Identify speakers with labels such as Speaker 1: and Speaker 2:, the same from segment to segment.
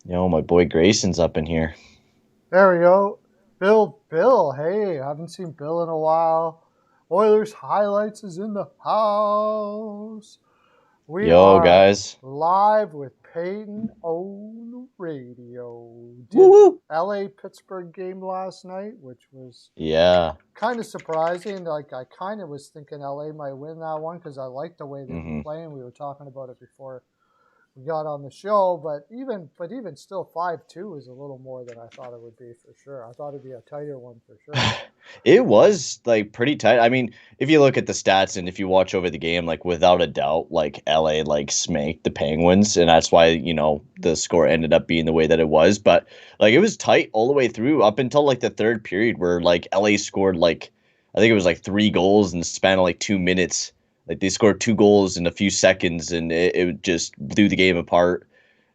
Speaker 1: My boy Grayson's up in here.
Speaker 2: There we go. Bill. Hey, haven't seen Bill in a while. Oilers highlights is in the house. We
Speaker 1: Yo,
Speaker 2: are
Speaker 1: guys.
Speaker 2: live with Payton on the radio.
Speaker 1: Woo
Speaker 2: Did
Speaker 1: woo.
Speaker 2: LA Pittsburgh game last night, which was
Speaker 1: Yeah.
Speaker 2: kind of surprising. Like I kind of was thinking LA might win that one because I like the way they've been
Speaker 1: hmm
Speaker 2: playing. We were talking about it before we got on the show, but even still, 5-2 is a little more than I thought it would be for sure. I thought it'd be a tighter one for sure.
Speaker 1: It was like pretty tight. I mean, if you look at the stats and if you watch over the game, like without a doubt, like LA like smacked the Penguins, and that's why the score ended up being the way that it was. But like it was tight all the way through up until like the third period, where like LA scored like I think it was like 3 goals in the span of like 2 minutes. Like they scored 2 goals in a few seconds, and it just blew the game apart.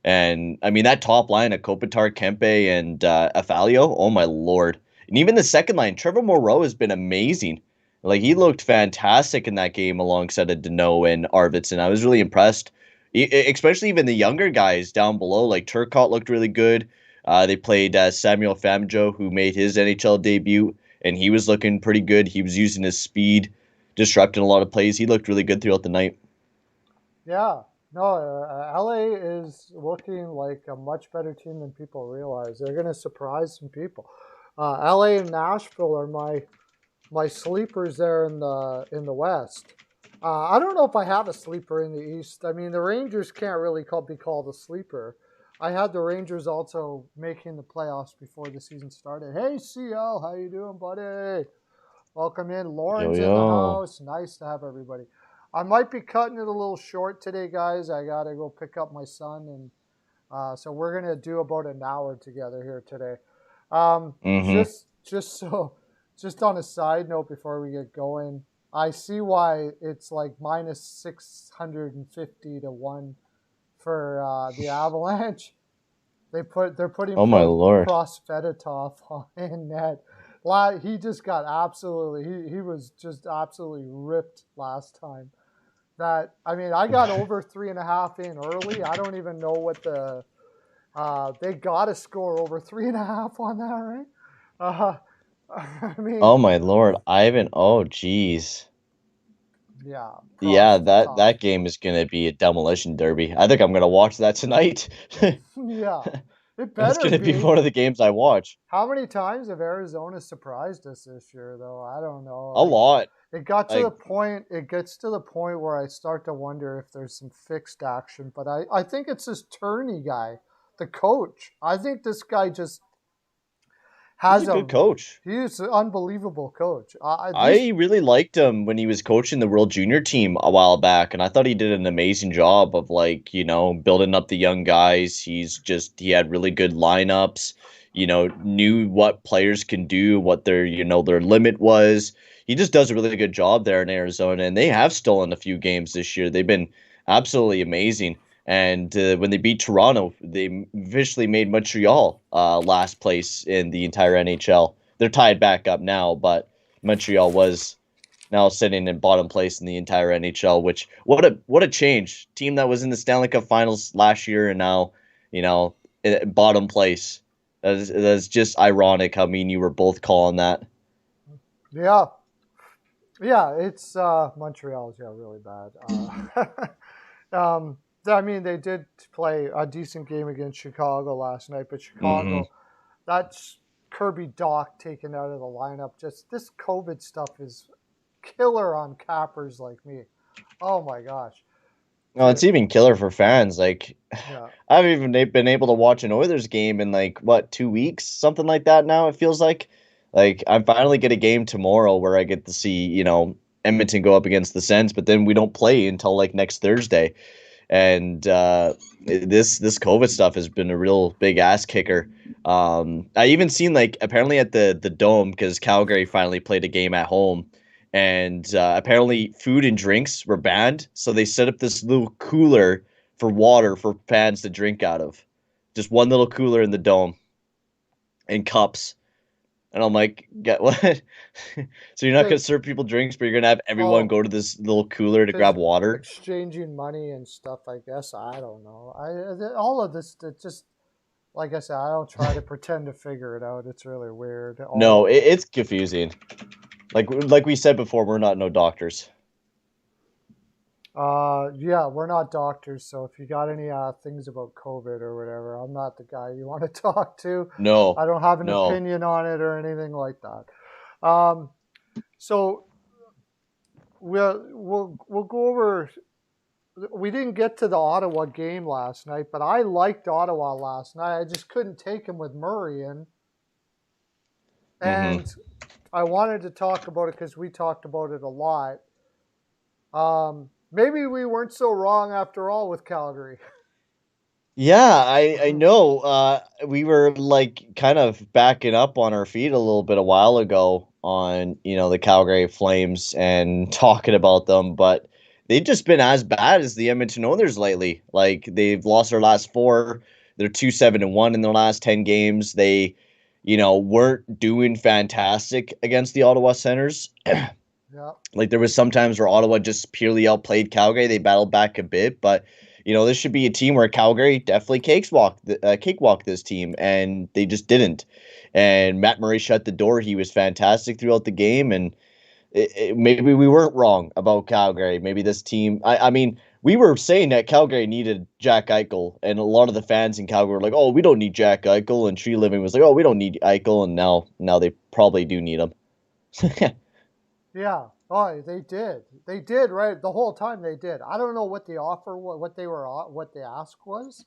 Speaker 1: And I mean that top line of Kopitar, Kempe, and Afalio, oh my lord. And even the second line, Trevor Moreau has been amazing. Like he looked fantastic in that game alongside of Dano and Arvidsson. I was really impressed. Especially even the younger guys down below, like Turcotte looked really good. They played Samuel Famjo, who made his NHL debut, and he was looking pretty good. He was using his speed, disrupting a lot of plays. He looked really good throughout the night.
Speaker 2: Yeah, no, LA is looking like a much better team than people realize. They're going to surprise some people. LA and Nashville are my sleepers there in the West. I don't know if I have a sleeper in the East. I mean, the Rangers can't really be called a sleeper. I had the Rangers also making the playoffs before the season started. Hey, CL, how you doing, buddy? Welcome in.
Speaker 1: Yo
Speaker 2: Lauren's in the
Speaker 1: yo.
Speaker 2: house. Nice to have everybody. I might be cutting it a little short today, guys. I gotta go pick up my son, and so we're gonna do about an hour together here today. Um,
Speaker 1: Mm-hmm.
Speaker 2: just on a side note before we get going, I see why it's like minus 650 to one for the Avalanche. They're putting
Speaker 1: Oh my lord.
Speaker 2: Prosvetov in net. He just got absolutely he was just absolutely ripped last time. That I mean, I got over 3.5 in early. I don't even know what they got to score over 3.5 on that, right? Uh, I mean,
Speaker 1: Oh my lord, Ivan. Oh geez.
Speaker 2: yeah,
Speaker 1: Yeah, that
Speaker 2: Prosvetov.
Speaker 1: that game is gonna be a demolition derby. I think I'm gonna watch that tonight.
Speaker 2: Yeah, it
Speaker 1: That's
Speaker 2: better
Speaker 1: gonna be
Speaker 2: be.
Speaker 1: one of the games I watch.
Speaker 2: How many times have Arizona surprised us this year, though? I don't know.
Speaker 1: A
Speaker 2: Like,
Speaker 1: lot.
Speaker 2: it got to the
Speaker 1: Like
Speaker 2: point. It gets to the point where I start to wonder if there's some fixed action. But I think it's this Turney guy, the coach. I think this guy just
Speaker 1: he's a
Speaker 2: has
Speaker 1: good
Speaker 2: a.
Speaker 1: coach.
Speaker 2: He's an unbelievable coach. These
Speaker 1: I really liked him when he was coaching the World Junior team a while back, and I thought he did an amazing job of like, building up the young guys. He had really good lineups, knew what players can do, what their limit was. He just does a really good job there in Arizona, and they have stolen a few games this year. They've been absolutely amazing. And when they beat Toronto, they officially made Montreal last place in the entire NHL. They're tied back up now, but Montreal was now sitting in bottom place in the entire NHL. Which what a change! Team that was in the Stanley Cup Finals last year and now, you know, bottom place. That's just ironic how me and you were both calling that.
Speaker 2: yeah, yeah. It's Montreal's really bad. I mean, they did play a decent game against Chicago last night, but
Speaker 1: hmm
Speaker 2: Chicago, that's Kirby Doc taken out of the lineup. Just this COVID stuff is killer on cappers like me. Oh my gosh.
Speaker 1: No, it's even killer for fans. Like,
Speaker 2: Yeah.
Speaker 1: I haven't even been able to watch an Oilers game in like what 2 weeks, something like that. Now it feels like. Like I'm finally get a game tomorrow where I get to see Edmonton go up against the Sens, but then we don't play until like next Thursday. And this COVID stuff has been a real big ass kicker. I even seen like apparently at the dome because Calgary finally played a game at home, and apparently food and drinks were banned, so they set up this little cooler for water for fans to drink out of, just one little cooler in the dome and cups. And I'm like, get what? So you're not gonna
Speaker 2: Because,
Speaker 1: serve people drinks, but you're gonna have everyone
Speaker 2: oh,
Speaker 1: go to this little cooler to
Speaker 2: because
Speaker 1: grab water?
Speaker 2: exchanging money and stuff, I guess. I don't know. All of this, it just, like I said, I don't try to pretend to figure it out. It's really weird.
Speaker 1: No, it's confusing. Like we said before, we're not no doctors.
Speaker 2: Yeah, we're not doctors, so if you got any things about COVID or whatever, I'm not the guy you want to talk to.
Speaker 1: No,
Speaker 2: I don't have an
Speaker 1: no.
Speaker 2: opinion on it or anything like that. So we'll go over. We didn't get to the Ottawa game last night, but I liked Ottawa last night. I just couldn't take him with Murray in,
Speaker 1: Mm-hmm.
Speaker 2: and I wanted to talk about it because we talked about it a lot. Maybe we weren't so wrong after all with Calgary.
Speaker 1: Yeah, I know. We were like kind of backing up on our feet a little bit a while ago on, the Calgary Flames and talking about them, but they've just been as bad as the Edmonton Oilers lately. Like they've lost their last four. They're 2-7-1 in their last 10 games. They, weren't doing fantastic against the Ottawa Senators.
Speaker 2: Yeah.
Speaker 1: Like there was some times where Ottawa just purely outplayed Calgary. They battled back a bit, but this should be a team where Calgary definitely cakewalk this team, and they just didn't. And Matt Murray shut the door. He was fantastic throughout the game, and maybe we weren't wrong about Calgary. Maybe this team. I mean, we were saying that Calgary needed Jack Eichel, and a lot of the fans in Calgary were like, "Oh, we don't need Jack Eichel," and Tree Living was like, "Oh, we don't need Eichel," and now they probably do need him.
Speaker 2: Yeah. Oh, they did. They did, right? The whole time they did. I don't know what the offer, what they were, what the ask was,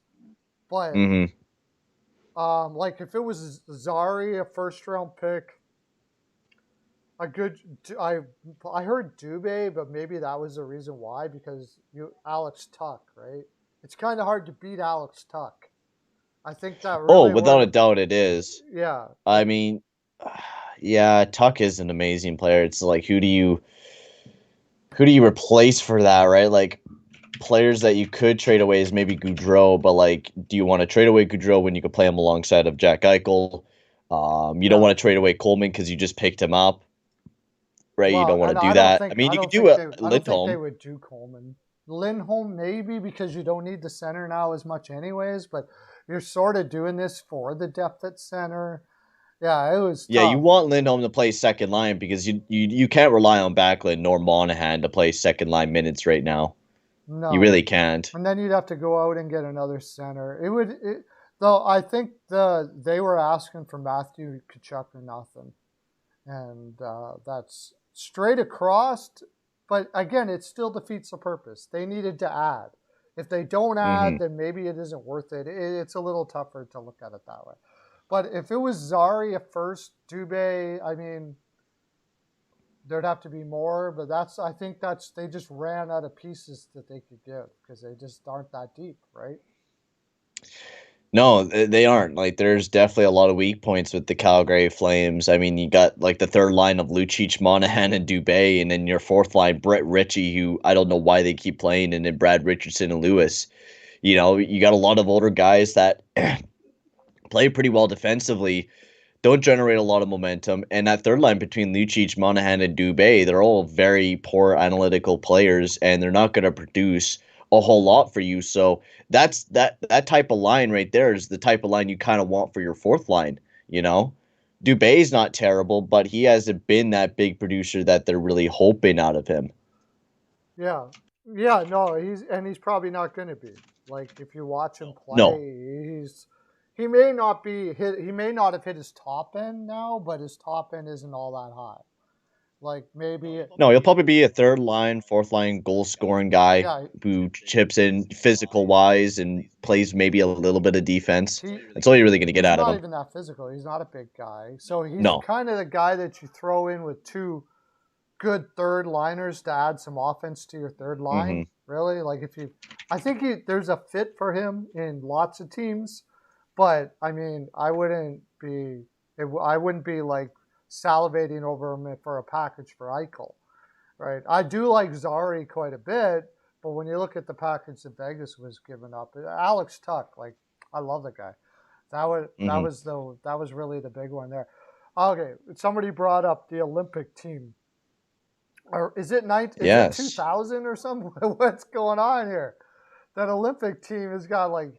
Speaker 2: but
Speaker 1: Mm-hmm.
Speaker 2: like if it was Zari, a first round pick, a good, I heard Dubé, but maybe that was the reason why because you Alex Tuck, right? It's kind of hard to beat Alex Tuck. I think that
Speaker 1: Oh,
Speaker 2: really
Speaker 1: without a
Speaker 2: were,
Speaker 1: doubt, it is.
Speaker 2: yeah,
Speaker 1: I mean, yeah, Tuck is an amazing player. It's like who do you replace for that, right? Like players that you could trade away is maybe Goudreau, but like, do you want to trade away Goudreau when you could play him alongside of Jack Eichel? You don't
Speaker 2: yeah.
Speaker 1: want to trade away Coleman because you just picked him up, right? You don't
Speaker 2: Well,
Speaker 1: want to
Speaker 2: and
Speaker 1: do that. I mean,
Speaker 2: I
Speaker 1: you could
Speaker 2: don't
Speaker 1: do
Speaker 2: think
Speaker 1: a
Speaker 2: they I don't think they
Speaker 1: Lindholm.
Speaker 2: would do Coleman. Lindholm maybe because you don't need the center now as much anyways, but you're sort of doing this for the depth at center. Yeah, it was
Speaker 1: Yeah, you
Speaker 2: tough.
Speaker 1: want Lindholm to play second line because you can't rely on Backlund nor Monahan to play second line minutes right now. You
Speaker 2: No.
Speaker 1: really can't.
Speaker 2: And then you'd have to go out and get another center. Though I think they were asking for Matthew Kachuk or nothing. And that's straight across. But again, it still defeats the purpose. They needed to add. If they don't
Speaker 1: Mm-hmm.
Speaker 2: add, then maybe it isn't worth it. It's a little tougher to look at it that way. But if it was Zari at first, Dubé, I mean, there'd have to be more. But I think they just ran out of pieces that they could give because they just aren't that deep, right?
Speaker 1: No, they aren't. Like, there's definitely a lot of weak points with the Calgary Flames. I mean, you got like the third line of Lucic, Monahan, and Dubé, and then your fourth line, Brett Ritchie, who I don't know why they keep playing, and then Brad Richardson and Lewis. You got a lot of older guys that play pretty well defensively, don't generate a lot of momentum, and that third line between Lucic, Monahan, and Dubé, they're all very poor analytical players, and they're not going to produce a whole lot for you. So that type of line right there is the type of line you kind of want for your fourth line. You know, Dubé's not terrible, but he hasn't been that big producer that they're really hoping out of him.
Speaker 2: Yeah, yeah. No, he's probably not going to be. Like if you watch him
Speaker 1: No,
Speaker 2: play, he may not be hit. He may not have hit his top end now, but his top end isn't all that high. Like maybe,
Speaker 1: no, he'll probably be a third line, fourth line goal scoring guy
Speaker 2: yeah.
Speaker 1: who chips in physical wise and plays maybe a little bit of defense.
Speaker 2: He
Speaker 1: That's all you're really going to get
Speaker 2: he's
Speaker 1: out of
Speaker 2: not
Speaker 1: him.
Speaker 2: even that physical. He's not a big guy, so he's
Speaker 1: No.
Speaker 2: kind of the guy that you throw in with two good third liners to add some offense to your third line.
Speaker 1: Hmm.
Speaker 2: Really, like I think there's a fit for him in lots of teams, but I mean, I wouldn't be like salivating over him for a package for Eichel, right? I do like Zari quite a bit, but when you look at the package that Vegas was giving up, Alex Tuck, like I love the guy.
Speaker 1: Hmm.
Speaker 2: That was really the big one there. Okay, somebody brought up the Olympic team. Or is it
Speaker 1: Yes.
Speaker 2: 2000 or something? What's going on here? That Olympic team has got like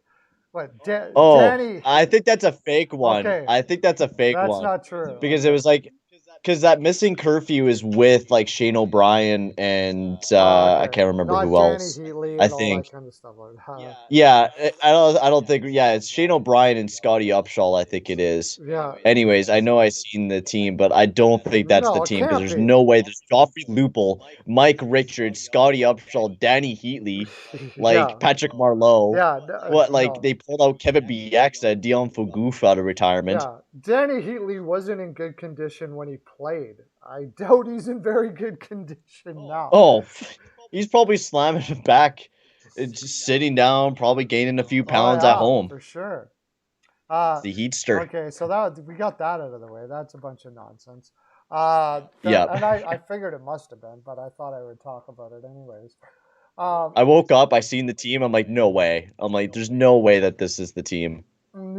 Speaker 2: But
Speaker 1: Oh,
Speaker 2: Danny,
Speaker 1: I think that's a fake one.
Speaker 2: okay,
Speaker 1: I think that's a fake
Speaker 2: that's
Speaker 1: one
Speaker 2: not true.
Speaker 1: because it
Speaker 2: Okay.
Speaker 1: was like because that missing curfew is with like Shane O'Brien and I
Speaker 2: Okay.
Speaker 1: can't remember
Speaker 2: Not
Speaker 1: who
Speaker 2: Danny
Speaker 1: else.
Speaker 2: Heatley
Speaker 1: I
Speaker 2: and all that
Speaker 1: think.
Speaker 2: kind of stuff.
Speaker 1: Yeah, I don't think yeah, it's Shane O'Brien and Scotty Upshall, I think it is.
Speaker 2: Yeah.
Speaker 1: Anyways, I know I've seen the team, but I don't think that's the
Speaker 2: No, it
Speaker 1: team because
Speaker 2: can't
Speaker 1: there's
Speaker 2: be.
Speaker 1: no way there's Joffrey Lupul, Mike Richards, Scotty Upshall, Danny Heatley, like
Speaker 2: Yeah.
Speaker 1: Patrick Marleau.
Speaker 2: Yeah.
Speaker 1: What like
Speaker 2: No.
Speaker 1: they pulled out Kevin Bieksa, Dion Fuguf out of retirement.
Speaker 2: Yeah. Danny Heatley wasn't in good condition when he played. I doubt he's in very good condition now.
Speaker 1: Oh, he's probably slamming it back, just sitting down, probably gaining a few
Speaker 2: Oh
Speaker 1: pounds at
Speaker 2: yeah,
Speaker 1: home.
Speaker 2: for sure.
Speaker 1: It's the Heatster.
Speaker 2: Okay, so that we got that out of the way. That's a bunch of nonsense.
Speaker 1: Yep.
Speaker 2: And I figured it must have been, but I thought I would talk about it anyways. Um,
Speaker 1: I woke up, I seen the team, I'm like, no way. I'm like, there's no way that this is the team.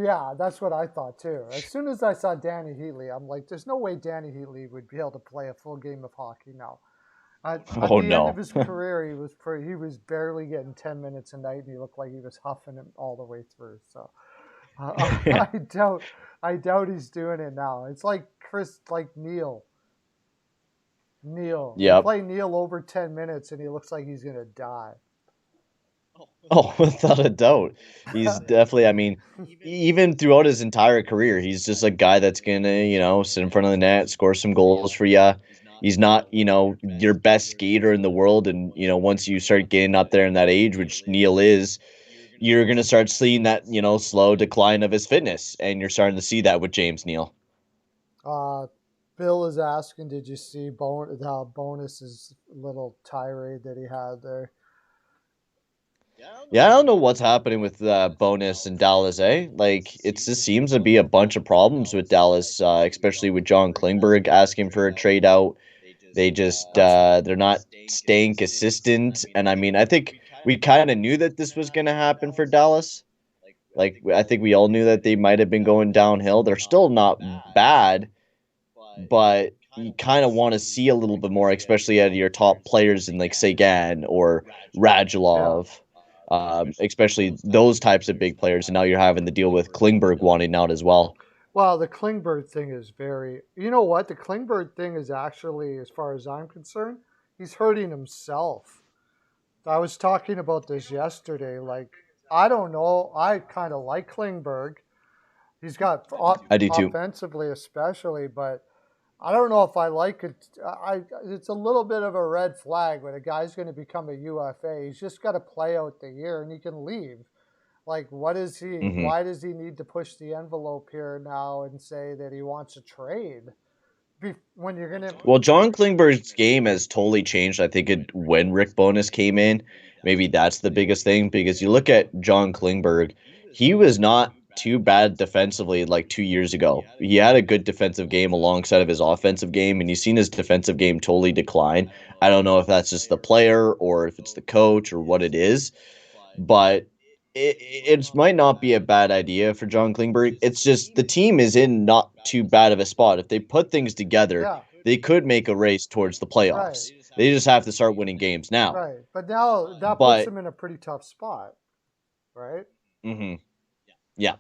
Speaker 2: yeah, that's what I thought too. As soon as I saw Danny Heatley, I'm like, there's no way Danny Heatley would be able to play a full game of hockey now. At
Speaker 1: Oh
Speaker 2: the end of
Speaker 1: no.
Speaker 2: his career, he was barely getting 10 minutes a night, and he looked like he was huffing it all the way through. So
Speaker 1: Yeah.
Speaker 2: I doubt he's doing it now. It's like Neil. Neil, you
Speaker 1: Yep.
Speaker 2: play Neil over 10 minutes, and he looks like he's gonna die.
Speaker 1: Oh, without a doubt. He's definitely, I mean, even throughout his entire career, he's just a guy that's gonna, sit in front of the net, score some goals for you. He's not, your best skater in the world. And, once you start getting up there in that age, which Neil is, you're gonna start seeing that, slow decline of his fitness. And you're starting to see that with James Neal.
Speaker 2: Uh, Bill is asking, did you see Bonus's little tirade that he had there?
Speaker 1: Yeah, I don't know what's happening with Bonus and Dallas, eh? Like, it just seems to be a bunch of problems with Dallas, especially with John Klingberg asking for a trade out. They just
Speaker 2: That's
Speaker 1: they're not staying consistent, and I mean, I think we kind of knew that this was going to happen for Dallas. Like, I think we all knew that they might have been going downhill. They're still not bad, but you kind of want to see a little bit more, especially out of your top players in like Sagan or
Speaker 2: yeah.
Speaker 1: Radulov, especially those types of big players. And now you're having to deal with Klingberg wanting out as well.
Speaker 2: Well, the Klingberg thing is very. You know what? The Klingberg thing is actually, as far as I'm concerned, he's hurting himself. I was talking about this yesterday. Like, I don't know. I kind of like Klingberg. He's got
Speaker 1: I do too.
Speaker 2: offensively, especially, but I don't know if I like it. It's a little bit of a red flag when a guy's going to become a UFA. He's just got to play out the year and he can leave. Like, what is he?
Speaker 1: Hmm.
Speaker 2: Why does he need to push the envelope here now and say that he wants a trade? When you're going to,
Speaker 1: Well, John Klingberg's game has totally changed. I think when Rick Bowness came in, maybe that's the biggest thing because you look at John Klingberg, he was not too bad defensively like 2 years ago. He had a good defensive game alongside of his offensive game, and you've seen his defensive game totally decline. I don't know if that's just the player or if it's the coach or what it is, but it might not be a bad idea for John Klingberg. It's just the team is in not too bad of a spot. If they put things together,
Speaker 2: yeah,
Speaker 1: they could make a race towards the
Speaker 2: right,
Speaker 1: playoffs. They just have to start winning games now.
Speaker 2: right. But now that puts
Speaker 1: But
Speaker 2: him in a pretty tough spot, right?
Speaker 1: mhm, yeah.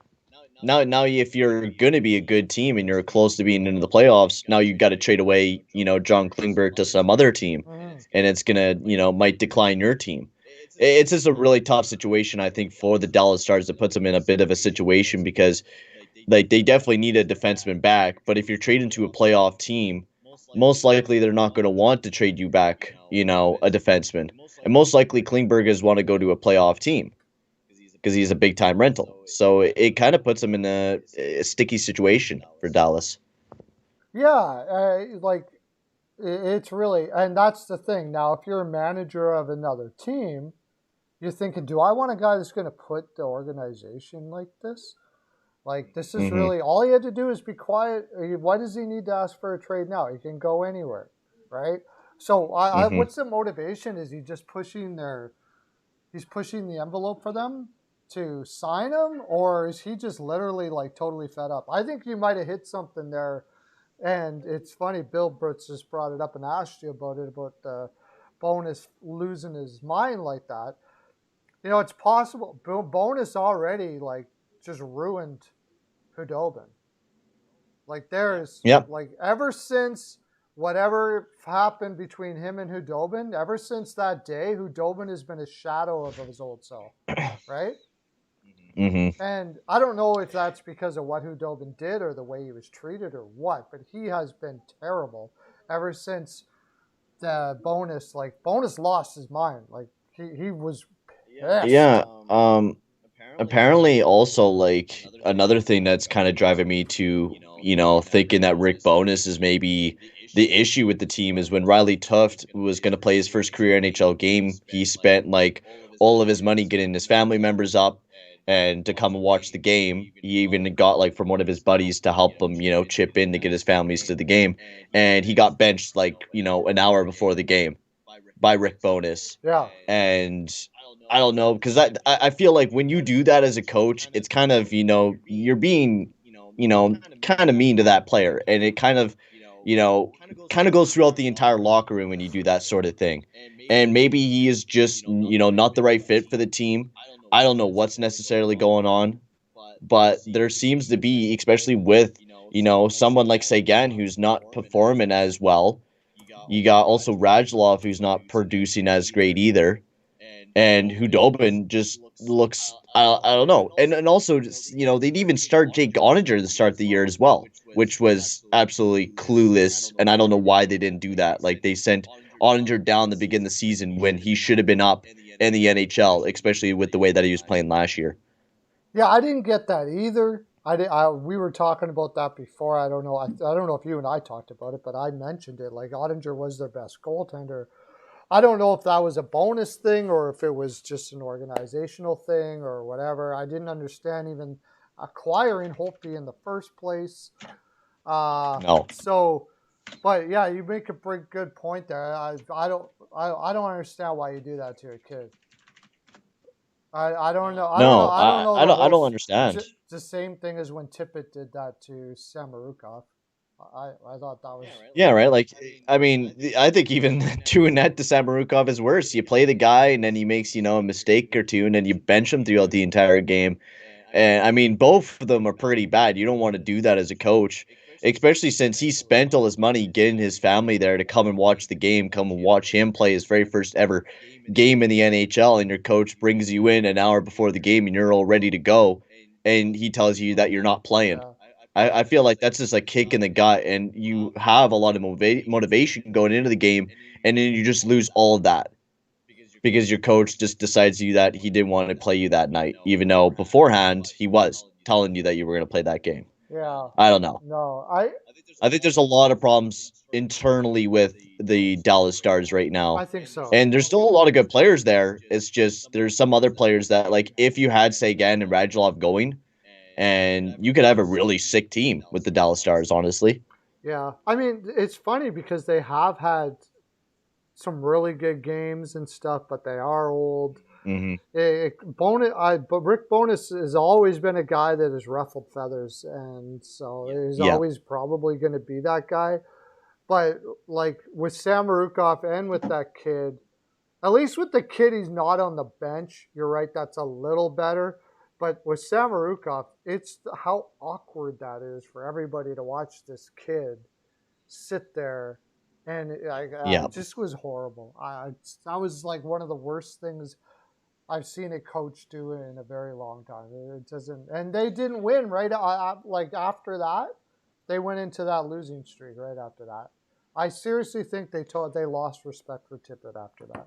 Speaker 1: Now, if you're going to be a good team and you're close to being into the playoffs, now you got to trade away, John Klingberg to some other team,
Speaker 2: Mm-hmm.
Speaker 1: and it's gonna, might decline your team. It's just a really tough situation, I think, for the Dallas Stars. That puts them in a bit of a situation because, like, they definitely need a defenseman back. But if you're trading to a playoff team, most likely they're not going to want to trade you back, a defenseman, and most likely Klingberg is want to go to a playoff team because he's a big time rental. So it kind of puts him in a sticky situation for Dallas.
Speaker 2: Yeah, like it's really, and that's the thing. Now, if you're a manager of another team, you're thinking, do I want a guy that's going to put the organization like this? Like, this is
Speaker 1: Hmm.
Speaker 2: really all he had to do is be quiet. Why does he need to ask for a trade now? He can go anywhere, right? So,
Speaker 1: Hmm.
Speaker 2: what's the motivation? Is he just he's pushing the envelope for them to sign him, or is he just literally like totally fed up? I think you might have hit something there. And it's funny, Bill Brutz just brought it up and asked you about it, about the Bonus losing his mind like that. It's possible. Bonus already like just ruined Hudobin. Like there's
Speaker 1: Yep.
Speaker 2: like ever since whatever happened between him and Hudobin, ever since that day, Hudobin has been a shadow of his old self, right?
Speaker 1: Mm-hmm.
Speaker 2: And I don't know if that's because of what Hudobin did or the way he was treated or what, but he has been terrible ever since the bonus. Like bonus lost his mind. Like he was
Speaker 1: Yeah.
Speaker 2: pissed.
Speaker 1: Apparently also like another thing that's kind of driving me to, thinking that Rick Bowness is maybe the issue with the team is when Riley Tuft was going to play his first career NHL game, he spent like all of his money getting his family members up and to come and watch the game. He even got like from one of his buddies to help him, chip in to get his families to the game. And he got benched like, an hour before the game by Rick Bowness.
Speaker 2: Yeah.
Speaker 1: And I don't know because I feel like when you do that as a coach, it's kind of you're being kind of mean to that player, and it you know kind of goes throughout the entire locker room when you do that sort of thing. And maybe he is just not the right fit for the team. I don't know what's necessarily going on, but there seems to be, especially with someone like Sagan who's not performing as well. You got also Radulov who's not producing as great either, and Hudobin just looks I don't know. And also they'd even start Jake Oninger to start the year as well, which was absolutely clueless, and I don't know why they didn't do that. Like they sent Oninger down to begin the season when he should have been up in the NHL, especially with the way that he was playing last year.
Speaker 2: Yeah, I didn't get that either. We were talking about that before. I don't know. I don't know if you and I talked about it, but I mentioned it. Like Ottinger was their best goaltender. I don't know if that was a bonus thing or if it was just an organizational thing or whatever. I didn't understand even acquiring Holtby in the first place.
Speaker 1: No.
Speaker 2: So, but yeah, you make a pretty good point there. I don't understand why you do that to a kid. I don't know. I don't know.
Speaker 1: No,
Speaker 2: I don't know
Speaker 1: I
Speaker 2: the
Speaker 1: don't I
Speaker 2: whole
Speaker 1: don't understand.
Speaker 2: the same thing as when Tippett did that to Samarukov. I thought that was
Speaker 1: Yeah, right. Like, I mean, I think even doing that to Samarukov is worse. You play the guy, and then he makes a mistake or two, and then you bench him throughout the entire game. And I mean, both of them are pretty bad. You don't want to do that as a coach, especially since he spent all his money getting his family there to come and watch the game, come and watch him play his very first ever game in the NHL. And your coach brings you in an hour before the game, and you're all ready to go, and he tells you that you're not playing.
Speaker 2: yeah.
Speaker 1: I feel like that's just a kick in the gut, and you have a lot of motivation going into the game, and then you just lose all of that because your coach just decides you that he didn't want to play you that night, even though beforehand he was telling you that you were going to play that game.
Speaker 2: Yeah.
Speaker 1: I don't know.
Speaker 2: No,
Speaker 1: I think there's a lot of problems internally with the Dallas Stars right
Speaker 2: I
Speaker 1: now.
Speaker 2: think so.
Speaker 1: And there's still a lot of good players there. It's just there's some other players that, like, if you had Sagan and Radulov going, and you could have a really sick team with the Dallas Stars, honestly.
Speaker 2: Yeah. I mean, it's funny because they have had some really good games and stuff, but they are old.
Speaker 1: Hmm.
Speaker 2: But Rick Bonus has always been a guy that has ruffled feathers, and so he's
Speaker 1: Yeah.
Speaker 2: always probably going to be that guy. But like with Sam Marukov and with that kid, at least with the kid, he's not on the bench. You're right, that's a little better. But with Samarukov, it's how awkward that is for everybody to watch this kid sit there, and
Speaker 1: Yeah.
Speaker 2: it just was horrible. That was like one of the worst things I've seen a coach do it in a very long time. It doesn't, and they didn't win right. Like after that, they went into that losing streak right after that. I seriously think they lost respect for Tippett after that,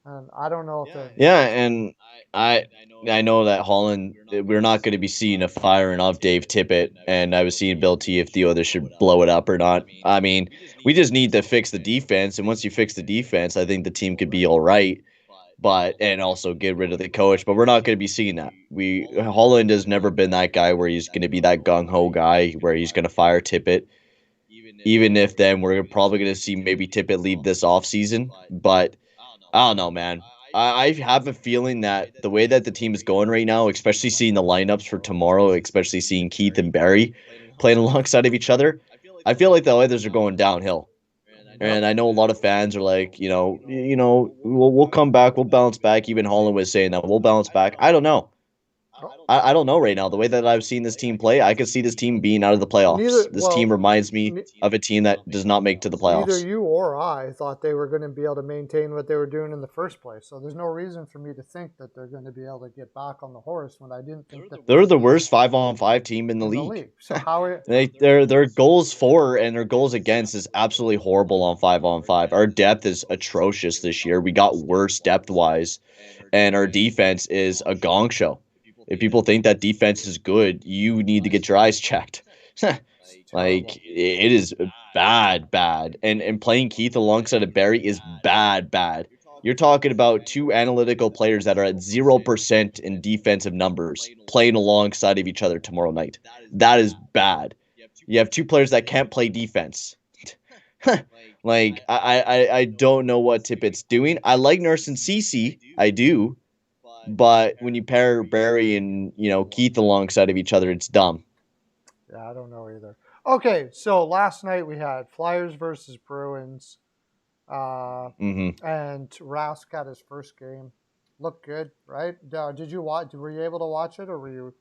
Speaker 2: and I don't know if they.
Speaker 1: Yeah, and I I know that Holland we're not going to be seeing a firing of Dave Tippett, and I was seeing Bill T if the others should blow it up or not. I mean, we just need to fix the defense, and once you fix the defense, I think the team could be all right. But and also get rid of the coach, but we're not going to be seeing that. We Holland has never been that guy where he's going to be that gung ho guy where he's going to fire Tippett. Even if then we're probably going to see maybe Tippett leave this offseason, but I don't know, man. I have a feeling that the way that the team is going right now, especially seeing the lineups for tomorrow, especially seeing Keith and Barry playing alongside of each other, I feel like the Oilers are going downhill.
Speaker 2: Yep.
Speaker 1: And I know a lot of fans are like, we'll come back, we'll bounce back. Even Holland was saying that we'll bounce back. I don't know.
Speaker 2: Nope.
Speaker 1: I don't know right now. The way that I've seen this team play, I could see this team being out of the playoffs.
Speaker 2: Neither.
Speaker 1: This team
Speaker 2: Well,
Speaker 1: reminds me of a team that does not make to the
Speaker 2: neither
Speaker 1: playoffs.
Speaker 2: you or I thought they were going to be able to maintain what they were doing in the first place. So there's no reason for me to think that they're going to be able to get back on the horse when I didn't think that
Speaker 1: They're the worst 5-on-5 team in the
Speaker 2: in the
Speaker 1: league.
Speaker 2: league. So how are
Speaker 1: Their goals for and their goals against is absolutely horrible on 5-on-5. Our depth is atrocious this year. We got worse depth wise, and our defense is a gong show. If people think that defense is good, you need to get your eyes checked.
Speaker 2: terrible?
Speaker 1: It is bad, bad. And playing Keith alongside of Barry is bad, bad. You're talking about two analytical players that are at 0% in defensive numbers playing alongside of each other tomorrow night. That is bad. You have two players that can't play defense. I don't know what Tippett's doing. I like Nurse and Cece. I do. But when you pair Barry and, Keith alongside of each other, it's dumb.
Speaker 2: Yeah, I don't know either. Okay, so last night we had Flyers versus Bruins,
Speaker 1: Hmm.
Speaker 2: and Rask got his first game. Looked good, right? Did you watch? Were you able to watch it, or were you?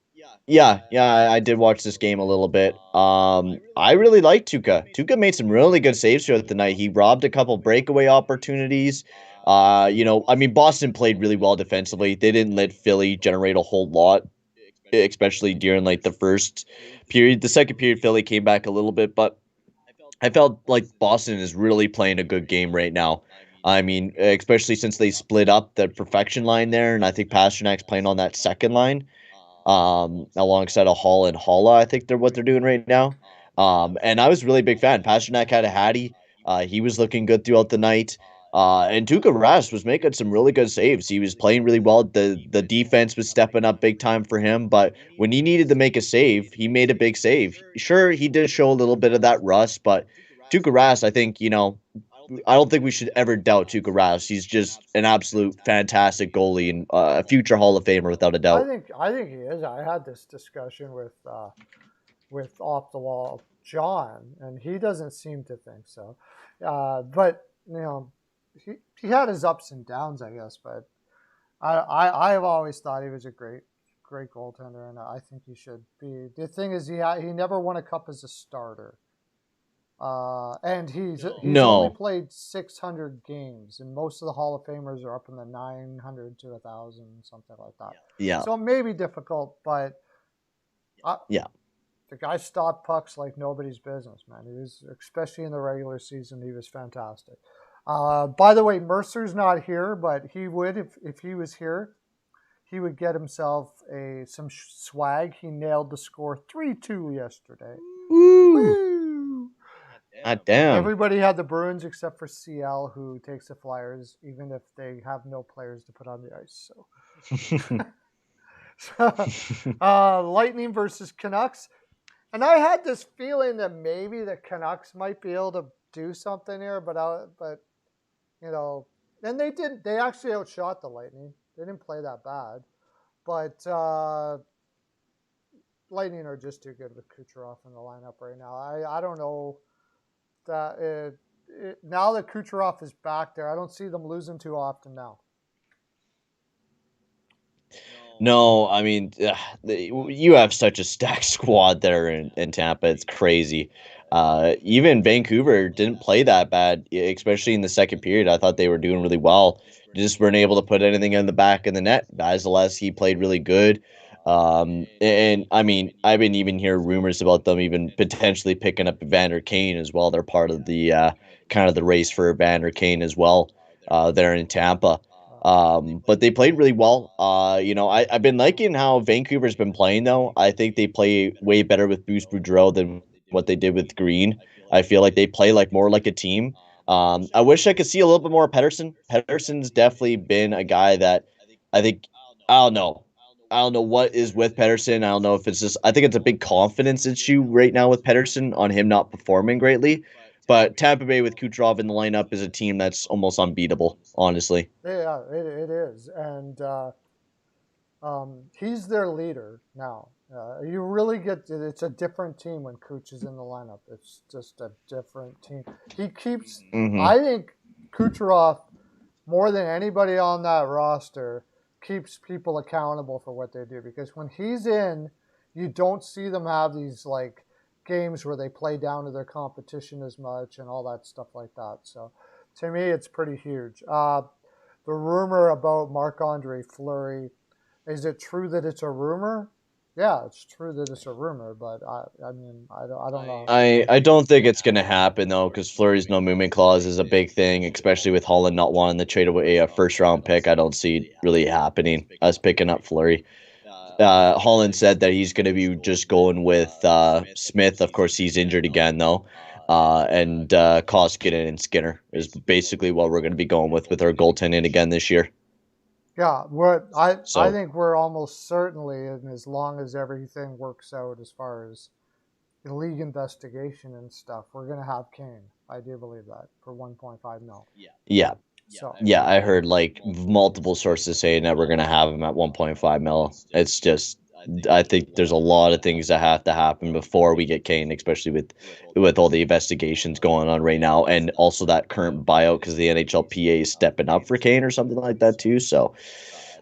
Speaker 1: Yeah, I did watch this game a little bit. I really liked Tuca. Tuca made some really good saves throughout the night. He robbed a couple breakaway opportunities. I mean, Boston played really well defensively. They didn't let Philly generate a whole lot, especially during like the first period. The second period, Philly came back a little bit, but I felt like Boston is really playing a good game right now. I mean, especially since they split up the perfection line there, and I think Pasternak's playing on that second line alongside a Hall and Holla. I think they're what they're doing right now. And I was really big fan. Pasternak had a hattie. He was looking good throughout the night. And Tuukka Rask was making some really good saves. He was playing really well. The defense was stepping up big time for him. But when he needed to make a save, he made a big save. Sure, he did show a little bit of that rust, but Tuukka Rask, I think, I don't think we should ever doubt Tuukka Rask. He's just an absolute fantastic goalie and a future Hall of Famer without a doubt.
Speaker 2: I think he is. I had this discussion with off the wall John, and he doesn't seem to think so. But he had his ups and downs, I guess. But I have always thought he was a great goaltender, and I think he should be. The thing is, he never won a cup as a starter. And he's only
Speaker 1: No.
Speaker 2: played 600 games, and most of the Hall of Famers are up in the 900 to 1,000, something like that.
Speaker 1: Yeah.
Speaker 2: So it may be difficult, but
Speaker 1: Yeah.
Speaker 2: the guy stopped pucks like nobody's business, man. He was, especially in the regular season, he was fantastic. By the way, Mercer's not here, but he would if he was here. He would get himself some swag. He nailed the score 3-2 yesterday.
Speaker 1: Woo!
Speaker 2: Woo!
Speaker 1: Damn.
Speaker 2: Everybody had the Bruins except for CL, who takes the Flyers, even if they have no players to put on the ice. So, Lightning versus Canucks, and I had this feeling that maybe the Canucks might be able to do something here, but and they did. They actually outshot the Lightning. They didn't play that bad, but Lightning are just too good with Kucherov in the lineup right now. I don't know that now that Kucherov is back there, I don't see them losing too often now.
Speaker 1: No, I mean, you have such a stacked squad there in Tampa. It's crazy. Even Vancouver didn't play that bad, especially in the second period. I thought they were doing really well. Just weren't able to put anything in the back of the net. Vasilevsky played really good. And I mean, I've been even hearing rumors about them even potentially picking up Evander Kane as well. They're part of the kind of the race for Evander Kane as well there in Tampa. But they played really well. I've been liking how Vancouver's been playing though. I think they play way better with Bruce Boudreau than what they did with Green. I feel like they play like more like a team. I wish I could see a little bit more of Pedersen. Pedersen's definitely been a guy that I think I don't know. I don't know what is with Pedersen. I don't know if it's just I think it's a big confidence issue right now with Pedersen on him not performing greatly. But Tampa Bay with Kucherov in the lineup is a team that's almost unbeatable, honestly.
Speaker 2: Yeah, it is, and He's their leader now. You really get it's a different team when Cooch is in the lineup. It's just a different team. He keeps.
Speaker 1: Mm-hmm.
Speaker 2: I think Kucherov more than anybody on that roster keeps people accountable for what they do because when he's in, you don't see them have these like games where they play down to their competition as much and all that stuff like that. So to me, it's pretty huge. The rumor about Marc-Andre Fleury, is it true that it's a rumor? Yeah, it's true that it's a rumor, but I mean, I don't know.
Speaker 1: I don't think it's gonna happen though, because Fleury's no movement clause is a big thing, especially with Holland not wanting to trade away a first round pick. I don't see it really happening. Us picking up Fleury. Holland said that he's gonna be just going with Smith. Of course, he's injured again though. And Koskinen and Skinner is basically what we're gonna be going with our goaltending again this year.
Speaker 2: Yeah, I
Speaker 1: So
Speaker 2: think we're almost certainly, and as long as everything works out as far as the league investigation and stuff, we're gonna have Kane. I do believe that for 1.5 mil.
Speaker 1: yeah,
Speaker 2: So
Speaker 1: yeah, I heard like multiple sources saying that we're gonna have him at 1.5 mil. It's just I think there's a lot of things that have to happen before we get Kane, especially with all the investigations going on right now, and also that current buyout because the NHLPA is stepping up for Kane or something like that too. So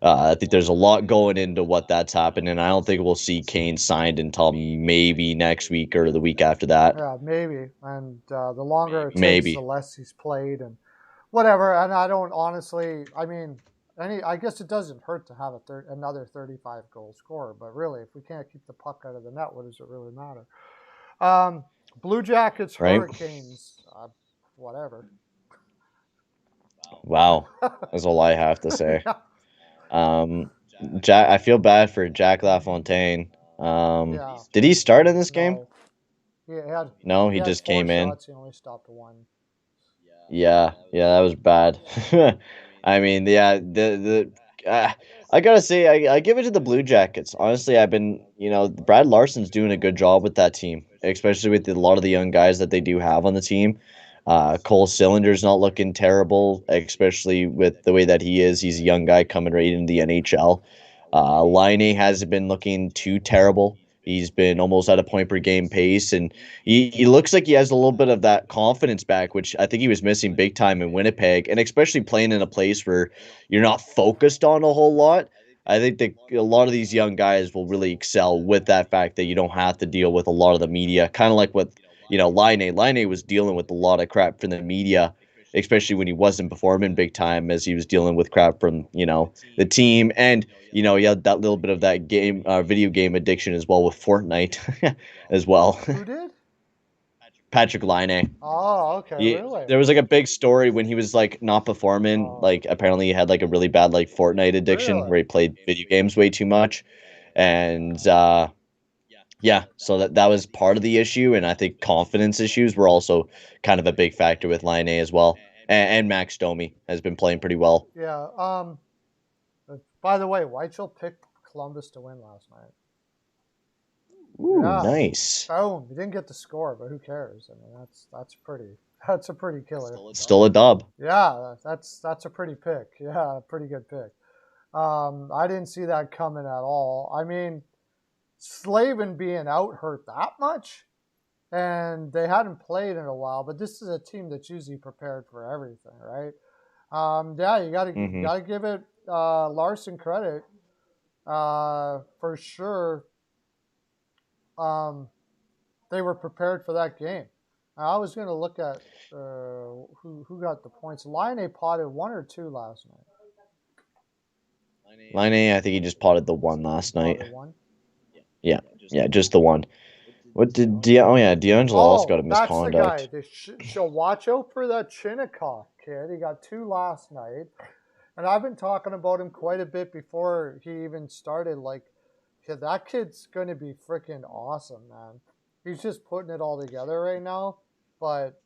Speaker 1: I think there's a lot going into what that's happening, and I don't think we'll see Kane signed until maybe next week or the week after that.
Speaker 2: yeah, maybe. And the longer it takes, the
Speaker 1: Maybe.
Speaker 2: less he's played and whatever. And I don't honestly. I mean, I guess it doesn't hurt to have another 35 goal scorer. But really, if we can't keep the puck out of the net, what does it really matter? Um, Blue Jackets,
Speaker 1: Right?
Speaker 2: Hurricanes, whatever.
Speaker 1: Wow. That's all I have to say.
Speaker 2: Yeah.
Speaker 1: Um, Jack, I feel bad for Jack LaFontaine.
Speaker 2: Yeah.
Speaker 1: Did he start in this game?
Speaker 2: No. He had
Speaker 1: No,
Speaker 2: he
Speaker 1: he
Speaker 2: had
Speaker 1: just
Speaker 2: four
Speaker 1: came in.
Speaker 2: shots. He only stopped one.
Speaker 1: Yeah, yeah, that was bad. I mean, yeah, I gotta say, I give it to the Blue Jackets. Honestly, Brad Larson's doing a good job with that team, especially with a lot of the young guys that they do have on the team. Cole Cylinder's not looking terrible, especially with the way that he is. He's a young guy coming right into the NHL. Laine hasn't been looking too terrible. He's been almost at a point per game pace, and he looks like he has a little bit of that confidence back, which I think he was missing big time in Winnipeg, and especially playing in a place where you're not focused on a whole lot. I think that a lot of these young guys will really excel with that fact that you don't have to deal with a lot of the media, kind of like what Laine. Laine was dealing with a lot of crap from the media, especially when he wasn't performing big time, as he was dealing with crap from the team, and he had that little bit of that video game addiction as well with Fortnite, as well.
Speaker 2: Who did?
Speaker 1: Patrick Laine.
Speaker 2: Oh, okay, really?
Speaker 1: There was like a big story when he was like not performing.
Speaker 2: Oh,
Speaker 1: Like apparently he had like a really bad like Fortnite addiction
Speaker 2: really?
Speaker 1: where he played video games way too much, and yeah, so that was part of the issue, and I think confidence issues were also kind of a big factor with Line A as well. And Max Domi has been playing pretty well.
Speaker 2: Yeah. By the way, Whitechel picked Columbus to win last night.
Speaker 1: Ooh,
Speaker 2: Yeah.
Speaker 1: nice.
Speaker 2: Boom. He didn't get the score, but who cares? I mean, that's a pretty killer.
Speaker 1: Still a dub.
Speaker 2: Yeah, that's a pretty pick. Yeah, pretty good pick. I didn't see that coming at all. I mean, Slavin being out hurt that much, and they hadn't played in a while. But this is a team that's usually prepared for everything, right? Yeah, you
Speaker 1: Hmm.
Speaker 2: gotta give it Larson credit for sure. Um, they were prepared for that game. I was going to look at who got the points. Line potted one or two last night.
Speaker 1: Line A, I think he just potted the one last night.
Speaker 2: Potted one.
Speaker 1: Yeah, yeah, just the one. What did Oh yeah, D'Angelo also got
Speaker 2: Oh,
Speaker 1: a
Speaker 2: that's the guy.
Speaker 1: misconduct.
Speaker 2: They should watch out for that Chinnikov kid. He got two last night, and I've been talking about him quite a bit before he even started. Like, yeah, that kid's going to be freaking awesome, man. He's just putting it all together right now. But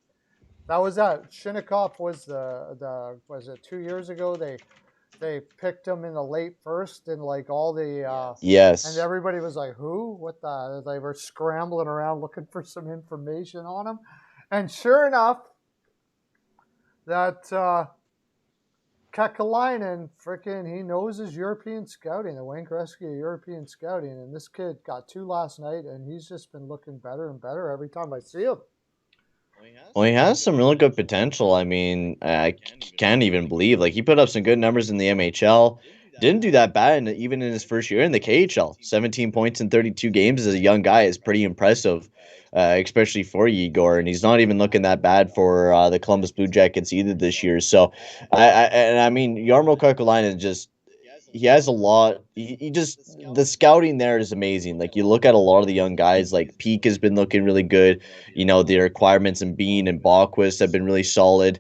Speaker 2: that Shinnikov was the was it 2 years ago they picked him in the late first and like all the and
Speaker 1: Yes.
Speaker 2: everybody was like, who, what the, they were scrambling around looking for some information on him, and sure enough that Kekalainen, freaking, he knows his European scouting, the Wayne Gretzky European scouting, and this kid got 2 last night, and he's just been looking better and better every time I see him.
Speaker 1: Well, he has some really good potential. I mean, can't even believe like he put up some good numbers in the MHL. Didn't do that bad even in his first year in the KHL. 17 points in 32 games as a young guy is pretty impressive, especially for Igor. And he's not even looking that bad for the Columbus Blue Jackets either this year. So, I mean, Jarmo Kekalainen just he has a lot. He just the scouting there is amazing. Like you look at a lot of the young guys, like Peak has been looking really good. You know, the requirements in Bean and Bachquist have been really solid.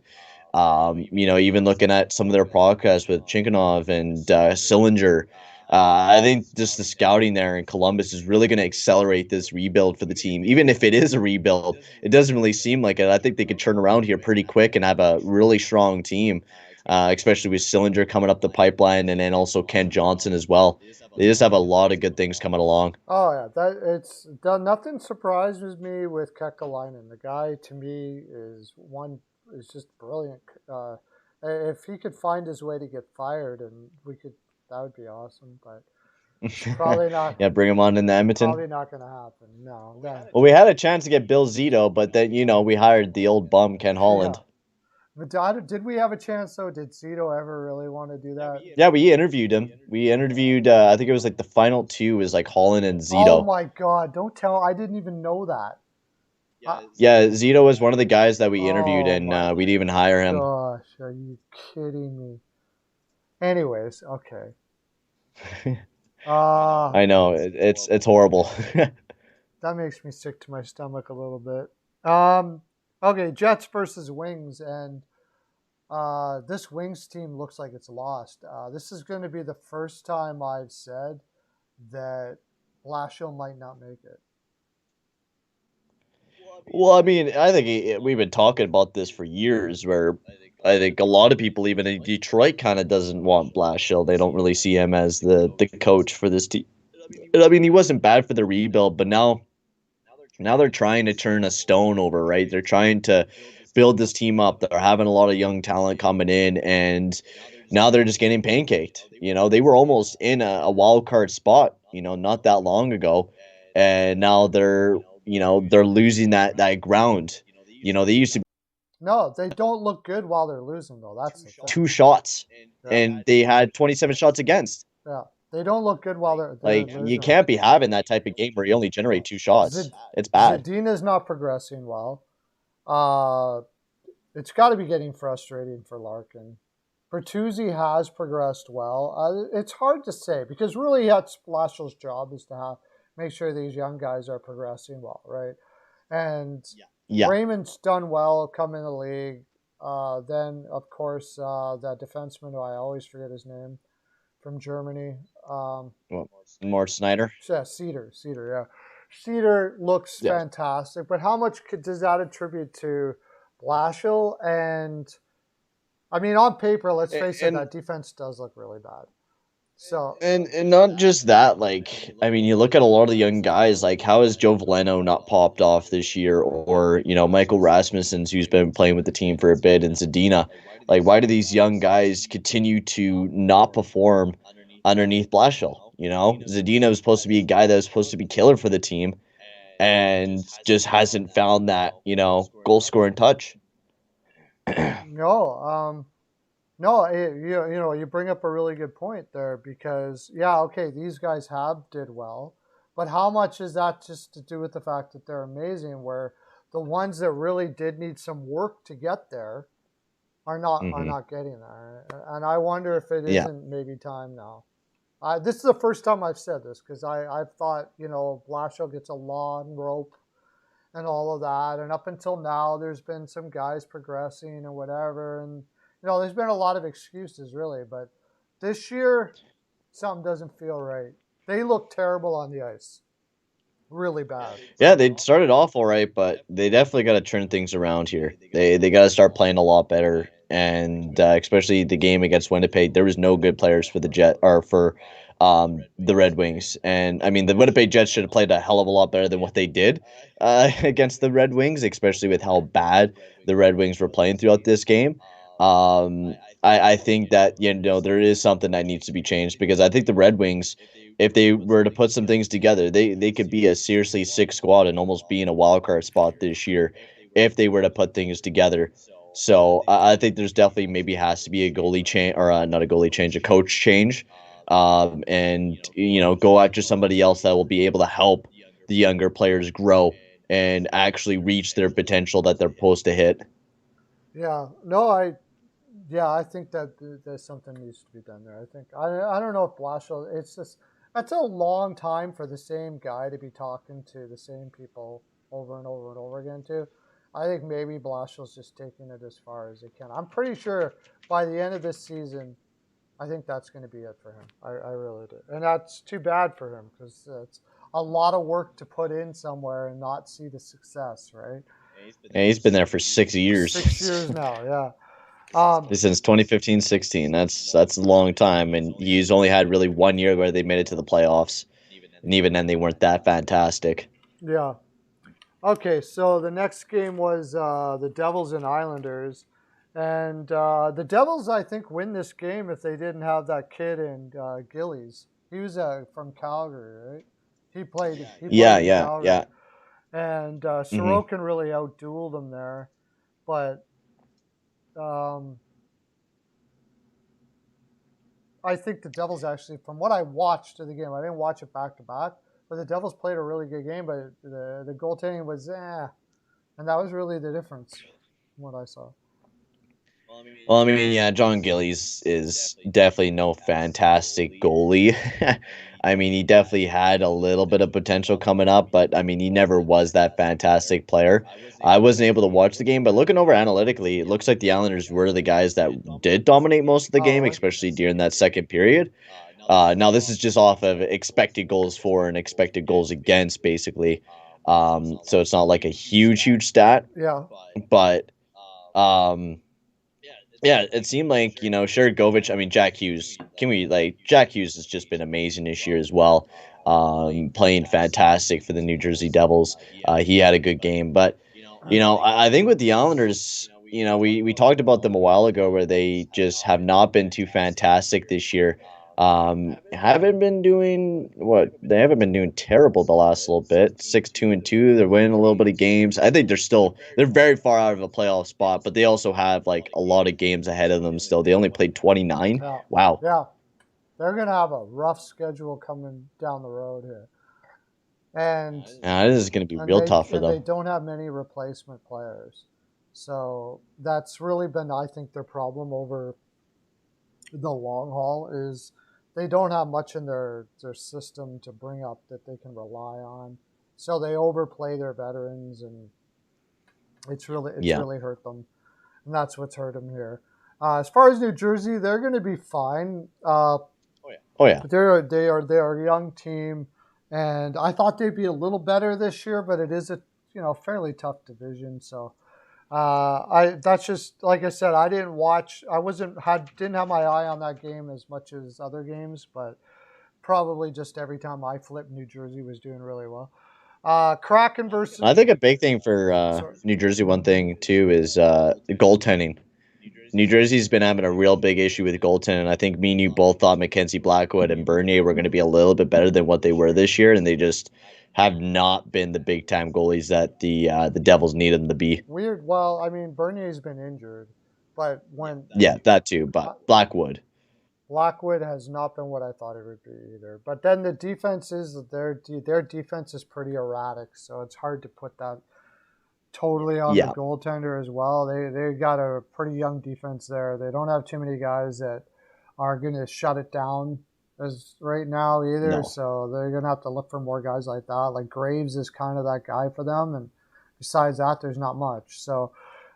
Speaker 1: Even looking at some of their progress with Chinkanov and Sillinger, I think just the scouting there in Columbus is really going to accelerate this rebuild for the team. Even if it is a rebuild, it doesn't really seem like it. I think they could turn around here pretty quick and have a really strong team, especially with Sillinger coming up the pipeline and then also Ken Johnson as well. They just have a lot of good things coming along.
Speaker 2: Oh yeah, that it's done. Nothing surprises me with Kekalainen. The guy to me is just brilliant. If he could find his way to get fired, and that would be awesome. But probably not.
Speaker 1: Yeah, bring him on in Edmonton.
Speaker 2: Probably not going to happen. No.
Speaker 1: Well, we had a chance to get Bill Zito, but then we hired the old bum Ken Holland.
Speaker 2: Yeah. But did we have a chance though? Did Zito ever really want to do that?
Speaker 1: Yeah, we interviewed him. We interviewed. I think it was like the final two was like Holland and Zito.
Speaker 2: Oh my God! Don't tell. I didn't even know that.
Speaker 1: Yeah, Zito was one of the guys that we interviewed, and we'd even hire him.
Speaker 2: Gosh, are you kidding me? Anyways, okay.
Speaker 1: I know it's horrible.
Speaker 2: That makes me sick to my stomach a little bit. Okay, Jets versus Wings, and this Wings team looks like it's lost. This is going to be the first time I've said that Blashill might not make it.
Speaker 1: Well, I mean, I think we've been talking about this for years, where I think a lot of people, even in Detroit, kind of doesn't want Blashill. They don't really see him as the coach for this team. I mean, he wasn't bad for the rebuild, but now they're trying to turn a stone over, right? They're trying to build this team up. They're having a lot of young talent coming in, and now they're just getting pancaked. They were almost in a wild card spot, not that long ago, and now they're losing that ground. They used to be
Speaker 2: No, they don't look good while they're losing, though. That's the thing.
Speaker 1: 2 shots, and they had 27 shots against.
Speaker 2: Yeah, they don't look good while they're
Speaker 1: Like,
Speaker 2: losing.
Speaker 1: you can't be having that type of game where you only generate 2 shots. It's bad.
Speaker 2: Zadina's not progressing well. It's got to be getting frustrating for Larkin. Bertuzzi has progressed well. It's hard to say because really that's Blashill's job is to make sure these young guys are progressing well, right? And Raymond's done well coming in the league. Then, of course, that defenseman who I always forget his name from Germany.
Speaker 1: More Snyder?
Speaker 2: Yeah, Cedar, yeah. Cedar looks fantastic, but how much does that attribute to Blashill? And, I mean, on paper, let's face it, that defense does look really bad. So
Speaker 1: and not just that, like, I mean, you look at a lot of the young guys, like how has Joe Veleno not popped off this year, or Michael Rasmussen's who's been playing with the team for a bit, and Zadina, like why do these young guys continue to not perform underneath Blashill? Zadina was supposed to be a guy that was supposed to be killer for the team, and just hasn't found that goal scoring touch.
Speaker 2: No, you bring up a really good point there because, these guys did well, but how much is that just to do with the fact that they're amazing, where the ones that really did need some work to get there are not getting there, and I wonder if it isn't maybe time now. This is the first time I've said this because I've thought Blashill gets a long rope and all of that, and up until now there's been some guys progressing and whatever, and there's been a lot of excuses, really, but this year, something doesn't feel right. They look terrible on the ice. Really bad.
Speaker 1: Yeah, they started off all right, but they definitely got to turn things around here. They got to start playing a lot better, and especially the game against Winnipeg, there was no good players for the Red Wings. And, I mean, the Winnipeg Jets should have played a hell of a lot better than what they did against the Red Wings, especially with how bad the Red Wings were playing throughout this game. I think that there is something that needs to be changed because I think the Red Wings, if they were to put some things together, they could be a seriously sick squad and almost be in a wild card spot this year if they were to put things together. So I think there's definitely maybe has to be a goalie change or not a goalie change, a coach change, and go after somebody else that will be able to help the younger players grow and actually reach their potential that they're supposed to hit.
Speaker 2: Yeah, no, I think that there's something needs to be done there. I don't know if Blashill. It's just that's a long time for the same guy to be talking to the same people over and over and over again too. I think maybe Blashill's just taking it as far as he can. I'm pretty sure by the end of this season, I think that's going to be it for him. I really do, and that's too bad for him because it's a lot of work to put in somewhere and not see the success, right?
Speaker 1: And he's been there for
Speaker 2: 6
Speaker 1: 6 years.
Speaker 2: years now, yeah.
Speaker 1: Since 2015-16. That's a long time, and he's only had really 1 year where they made it to the playoffs, and even then they weren't that fantastic.
Speaker 2: Yeah. Okay, so the next game was the Devils and Islanders, and the Devils, I think, win this game if they didn't have that kid in Gillies. He was from Calgary, right? He played
Speaker 1: Yeah,
Speaker 2: in
Speaker 1: yeah,
Speaker 2: Calgary,
Speaker 1: yeah.
Speaker 2: and
Speaker 1: Hmm.
Speaker 2: Sorokin really outdueled him there. But um, I think the Devils actually, from what I watched of the game, I didn't watch it back to back, but the Devils played a really good game. But the goaltending was and that was really the difference from what I saw.
Speaker 1: Well, I mean, yeah, John Gillies is definitely no fantastic goalie. I mean, he definitely had a little bit of potential coming up, but I mean, he never was that fantastic player. I wasn't able to watch the game, but looking over analytically, it looks like the Islanders were the guys that did dominate most of the
Speaker 2: Oh,
Speaker 1: game,
Speaker 2: really?
Speaker 1: especially during that second period. Now this is just off of expected goals for and expected goals against, basically. So it's not like a huge stat,
Speaker 2: Yeah.
Speaker 1: but um, yeah, it seemed like, sure, Govich, I mean, Jack Hughes, Jack Hughes has just been amazing this year as well. Playing fantastic for the New Jersey Devils. He had a good game. But, I think with the Islanders, we talked about them a while ago where they just have not been too fantastic this year. Haven't been doing what they haven't been doing terrible the last little bit. 6-2-2. They're winning a little bit of games. I think they're very far out of a playoff spot, but they also have like a lot of games ahead of them still. They only played 29.
Speaker 2: Yeah.
Speaker 1: Wow.
Speaker 2: Yeah. They're going to have a rough schedule coming down the road here. And
Speaker 1: This is going to be real tough for
Speaker 2: they
Speaker 1: them.
Speaker 2: don't have many replacement players. So that's really been, I think, their problem over the long haul is they don't have much in their system to bring up that they can rely on. So they overplay their veterans, and it's
Speaker 1: Yeah.
Speaker 2: really hurt them, and that's what's hurt them here. As far as New Jersey, they're going to be fine.
Speaker 1: Oh yeah.
Speaker 2: They are a young team, and I thought they'd be a little better this year, but it is a fairly tough division. So I that's just like I said. I didn't watch. I wasn't had didn't have my eye on that game as much as other games, but probably just every time I flipped, New Jersey was doing really well. Kraken versus
Speaker 1: I think a big thing for
Speaker 2: sorry.
Speaker 1: New Jersey, one thing too, is the goaltending. New Jersey's been having a real big issue with goaltending. I think me and you both thought Mackenzie Blackwood and Bernier were going to be a little bit better than what they were this year, and they just have not been the big time goalies that the Devils needed them to be.
Speaker 2: Weird. Well, I mean, Bernier's been injured, but when
Speaker 1: Yeah, that too. But
Speaker 2: uh,
Speaker 1: Blackwood,
Speaker 2: Blackwood has not been what I thought it would be either. But then the defense is their defense is pretty erratic, so it's hard to put that totally on the
Speaker 1: yeah,
Speaker 2: goaltender as well. They got a pretty young defense there. They don't have too many guys that are going to shut it down as right now either.
Speaker 1: no,
Speaker 2: So they're going to have to look for more guys like that. Like Graves is kind of that guy for them, and besides that, there's not much. So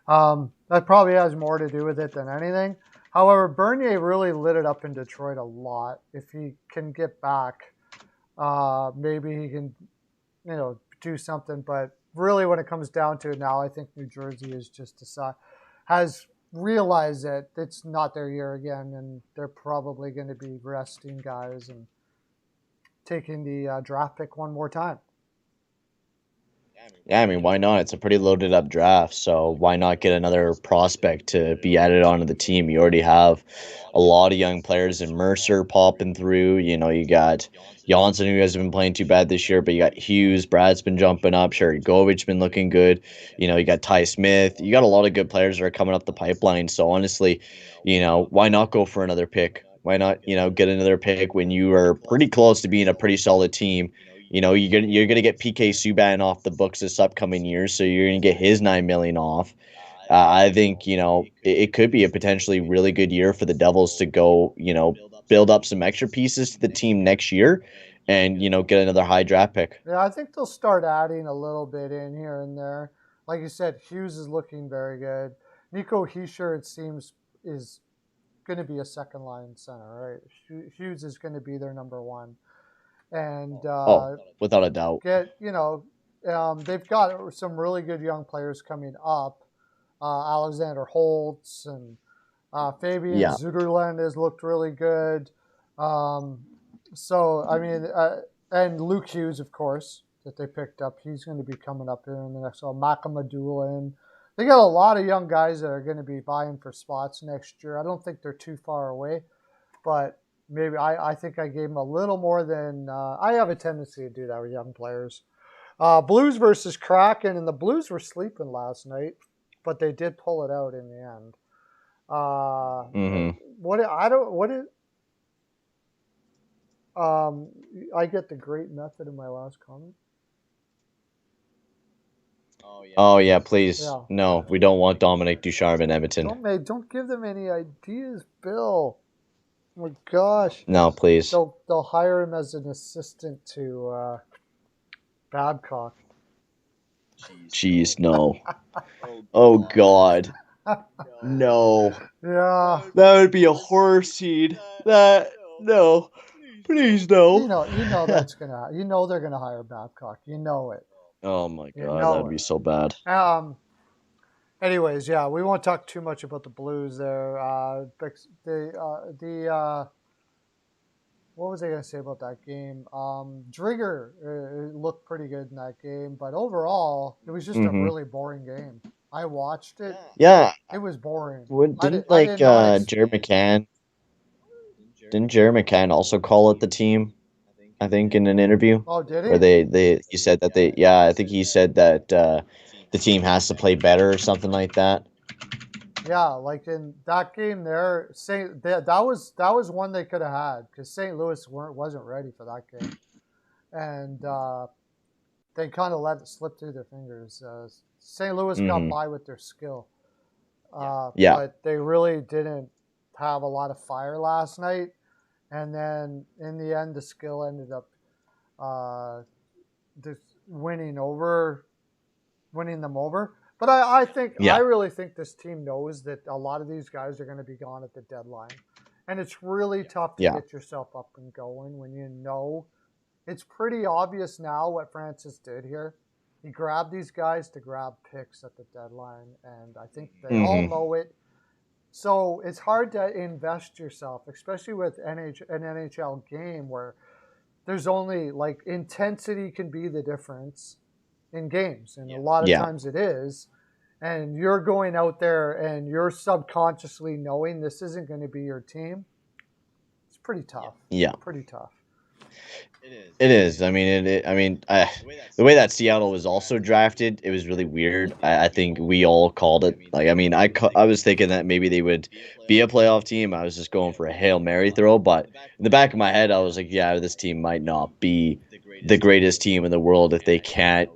Speaker 2: that probably has more to do with it than anything. However, Bernier really lit it up in Detroit a lot. If he can get back, maybe he can, do something. But really, when it comes down to it now, I think New Jersey is just has realized that it's not their year again, and they're probably going to be resting guys and taking the draft pick one more time.
Speaker 1: Yeah, I mean, why not? It's a pretty loaded up draft, so why not get another prospect to be added onto the team? You already have a lot of young players in Mercer popping through. You got Janssen, who hasn't been playing too bad this year, but you got Hughes, Brad's been jumping up, Sherry Govich been looking good. You got Ty Smith. You got a lot of good players that are coming up the pipeline. So honestly, why not go for another pick? Why not, get another pick when you are pretty close to being a pretty solid team? You're gonna get PK Subban off the books this upcoming year, so you're gonna get his 9 million off. I think it could be a potentially really good year for the Devils to go build up some extra pieces to the team next year, and get another high draft pick.
Speaker 2: Yeah, I think they'll start adding a little bit in here and there. Like you said, Hughes is looking very good. Nico Hischier, it seems, is going to be a second line center, right? Hughes is going to be their number one. And
Speaker 1: Oh, without a doubt.
Speaker 2: they've got some really good young players coming up. Alexander Holtz and Fabian
Speaker 1: Yeah.
Speaker 2: Zuderland has looked really good. Um, and Luke Hughes, of course, that they picked up. He's going to be coming up here in the next one. Makamadulin. They got a lot of young guys that are going to be vying for spots next year. I don't think they're too far away, but maybe I think I gave them a little more than I have a tendency to do that with young players. Blues versus Kraken, and the Blues were sleeping last night, but they did pull it out in the end.
Speaker 1: Mm-hmm.
Speaker 2: I get the great method in my last comment.
Speaker 1: Oh yeah, please.
Speaker 2: Yeah.
Speaker 1: No, we don't want Dominic Ducharme in Edmonton.
Speaker 2: Don't give them any ideas, Bill. Oh my gosh.
Speaker 1: No, please.
Speaker 2: They'll hire him as an assistant to Babcock.
Speaker 1: Jeez, no. Oh God. No.
Speaker 2: Yeah.
Speaker 1: That would be a horror scene. No. Please no.
Speaker 2: That's gonna. They're gonna hire Babcock. You know it.
Speaker 1: Oh my God, that'd be so bad.
Speaker 2: Anyways, yeah, we won't talk too much about the Blues there. What was I going to say about that game? Drigger looked pretty good in that game, but overall, it was just a really boring game. I watched it.
Speaker 1: Yeah.
Speaker 2: It was boring.
Speaker 1: Didn't Jared McCann? Didn't Jared McCann also call it the team? I think in an interview.
Speaker 2: Oh, did he?
Speaker 1: Or he said that I think he said that the team has to play better or something like that.
Speaker 2: Yeah, like in that game there, that was one they could have had because St. Louis wasn't ready for that game, and they kind of let it slip through their fingers. St. Louis got by with their skill, but they really didn't have a lot of fire last night. And then in the end, the skill ended up just winning them over. But I really think this team knows that a lot of these guys are going to be gone at the deadline. And it's really tough to get yourself up and going when you know. It's pretty obvious now what Francis did here. He grabbed these guys to grab picks at the deadline, and I think they all know it. So it's hard to invest yourself, especially with an NHL game where there's only intensity can be the difference in games. And a lot of times it is. And you're going out there and you're subconsciously knowing this isn't going to be your team. It's pretty tough.
Speaker 1: Yeah.
Speaker 2: Pretty tough.
Speaker 1: It is. I mean, the way that Seattle was also drafted, it was really weird. I think we all called it. I was thinking that maybe they would be a playoff team. I was just going for a Hail Mary throw. But in the back of my head, I was like, yeah, this team might not be the greatest team in the world if they can't,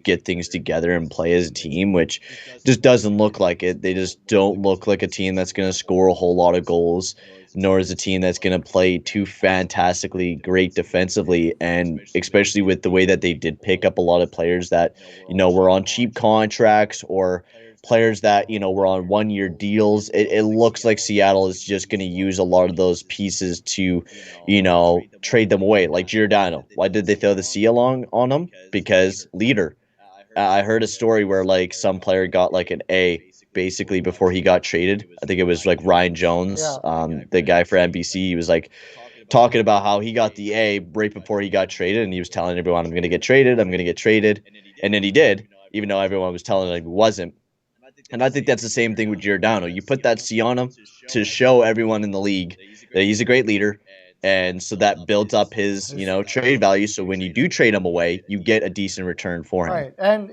Speaker 1: get things together and play as a team, which just doesn't look like it. They just don't look like a team that's going to score a whole lot of goals, nor is a team that's going to play too fantastically great defensively. And especially with the way that they did pick up a lot of players that, were on cheap contracts or players that, were on 1-year deals. It looks like Seattle is just going to use a lot of those pieces to, trade them away. Like Giordano. Why did they throw the C along on him? Because leader. I heard a story where some player got an A basically before he got traded. I think it was Ryan Jones, the guy for NBC. He was talking about how he got the A right before he got traded, and he was telling everyone, I'm going to get traded. and then he did, even though everyone was telling him he wasn't. And I think that's the same thing with Giordano. You put that C on him to show everyone in the league that he's a great leader. And so that builds up his, trade value. So when you do trade him away, you get a decent return for him.
Speaker 2: Right, and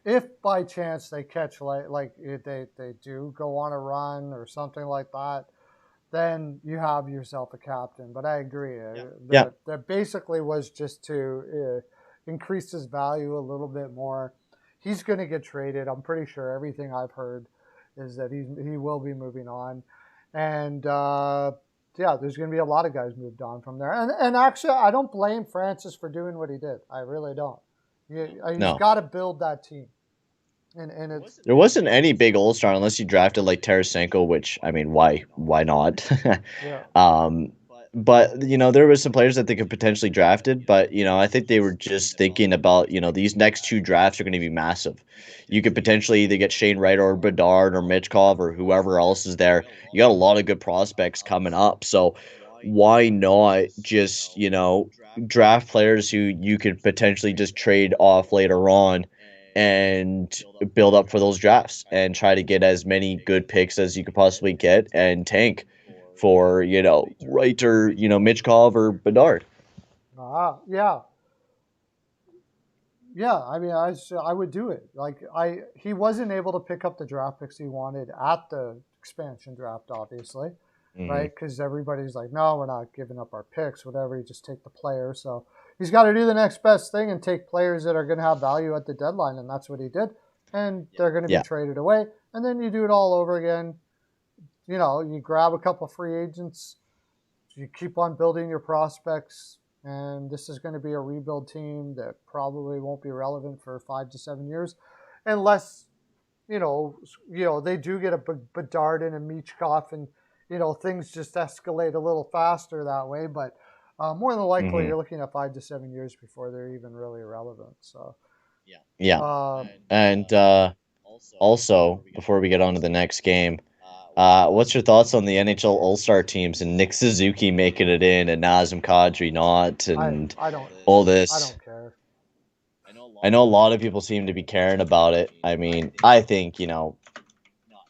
Speaker 2: if by chance they catch like if they do go on a run or something like that, then you have yourself a captain. But I agree,
Speaker 1: Yeah.
Speaker 2: that basically was just to increase his value a little bit more. He's going to get traded. I'm pretty sure. Everything I've heard is that he will be moving on, and yeah, there's going to be a lot of guys moved on from there. And actually, I don't blame Francis for doing what he did. I really don't. He's
Speaker 1: No.
Speaker 2: got to build that team, and it's
Speaker 1: There wasn't any big All-Star unless you drafted like Tarasenko, which I mean, why not?
Speaker 2: yeah.
Speaker 1: um, but there were some players that they could potentially drafted, but I think they were just thinking about these next two drafts are going to be massive. You could potentially either get Shane Wright or Bedard or Mitchkov or whoever else is there. You got a lot of good prospects coming up, so why not just draft players who you could potentially just trade off later on and build up for those drafts and try to get as many good picks as you could possibly get and tank for, Wright or, Mitchkov or Bedard.
Speaker 2: Yeah. Yeah, I mean, I would do it. Like he wasn't able to pick up the draft picks he wanted at the expansion draft, obviously,
Speaker 1: Hmm.
Speaker 2: right? Because everybody's like, no, we're not giving up our picks, whatever. You just take the player. So he's got to do the next best thing and take players that are going to have value at the deadline, and that's what he did. And they're going to be
Speaker 1: Yeah.
Speaker 2: traded away, and then you do it all over again. You grab a couple free agents, you keep on building your prospects, and this is going to be a rebuild team that probably won't be relevant for 5 to 7 years, unless they do get a Bedard and a Michkov, and things just escalate a little faster that way. But more than likely,
Speaker 1: Hmm.
Speaker 2: you're looking at 5 to 7 years before they're even really relevant. So,
Speaker 1: Yeah.
Speaker 2: uh,
Speaker 1: And also, before we get on to the next game, what's your thoughts on the NHL All-Star teams and Nick Suzuki making it in and Nazem Kadri not
Speaker 2: I
Speaker 1: and
Speaker 2: I don't
Speaker 1: all
Speaker 2: I
Speaker 1: this?
Speaker 2: don't care.
Speaker 1: I know a lot of people seem to be caring about it. I mean, I think,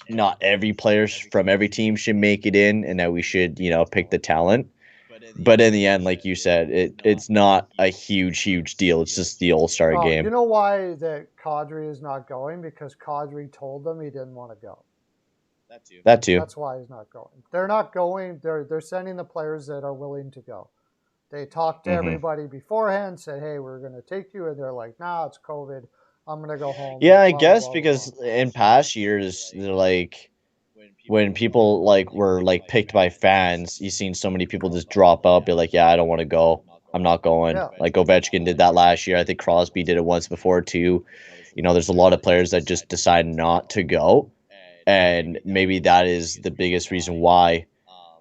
Speaker 1: not every player from every team should make it in and that we should, pick the talent. But in the end, like you said, it's not a huge deal. It's just the All-Star
Speaker 2: You
Speaker 1: game.
Speaker 2: know why that Kadri is not going? Because Kadri told them he didn't want to go.
Speaker 1: That too.
Speaker 2: That's why he's not going. They're not going. They're sending the players that are willing to go. They talked to
Speaker 1: Hmm.
Speaker 2: everybody beforehand, said, "Hey, we're going to take you," and they're like, "Nah, it's COVID. I'm going to go home."
Speaker 1: Yeah, I
Speaker 2: Blah blah
Speaker 1: guess
Speaker 2: blah blah blah.
Speaker 1: because in past years, they're like when people like were like picked by fans, you seen so many people just drop out, be like, "Yeah, I don't want to go. I'm not going."
Speaker 2: Yeah.
Speaker 1: Like Ovechkin did that last year. I think Crosby did it once before too. There's a lot of players that just decide not to go, and maybe that is the biggest reason why.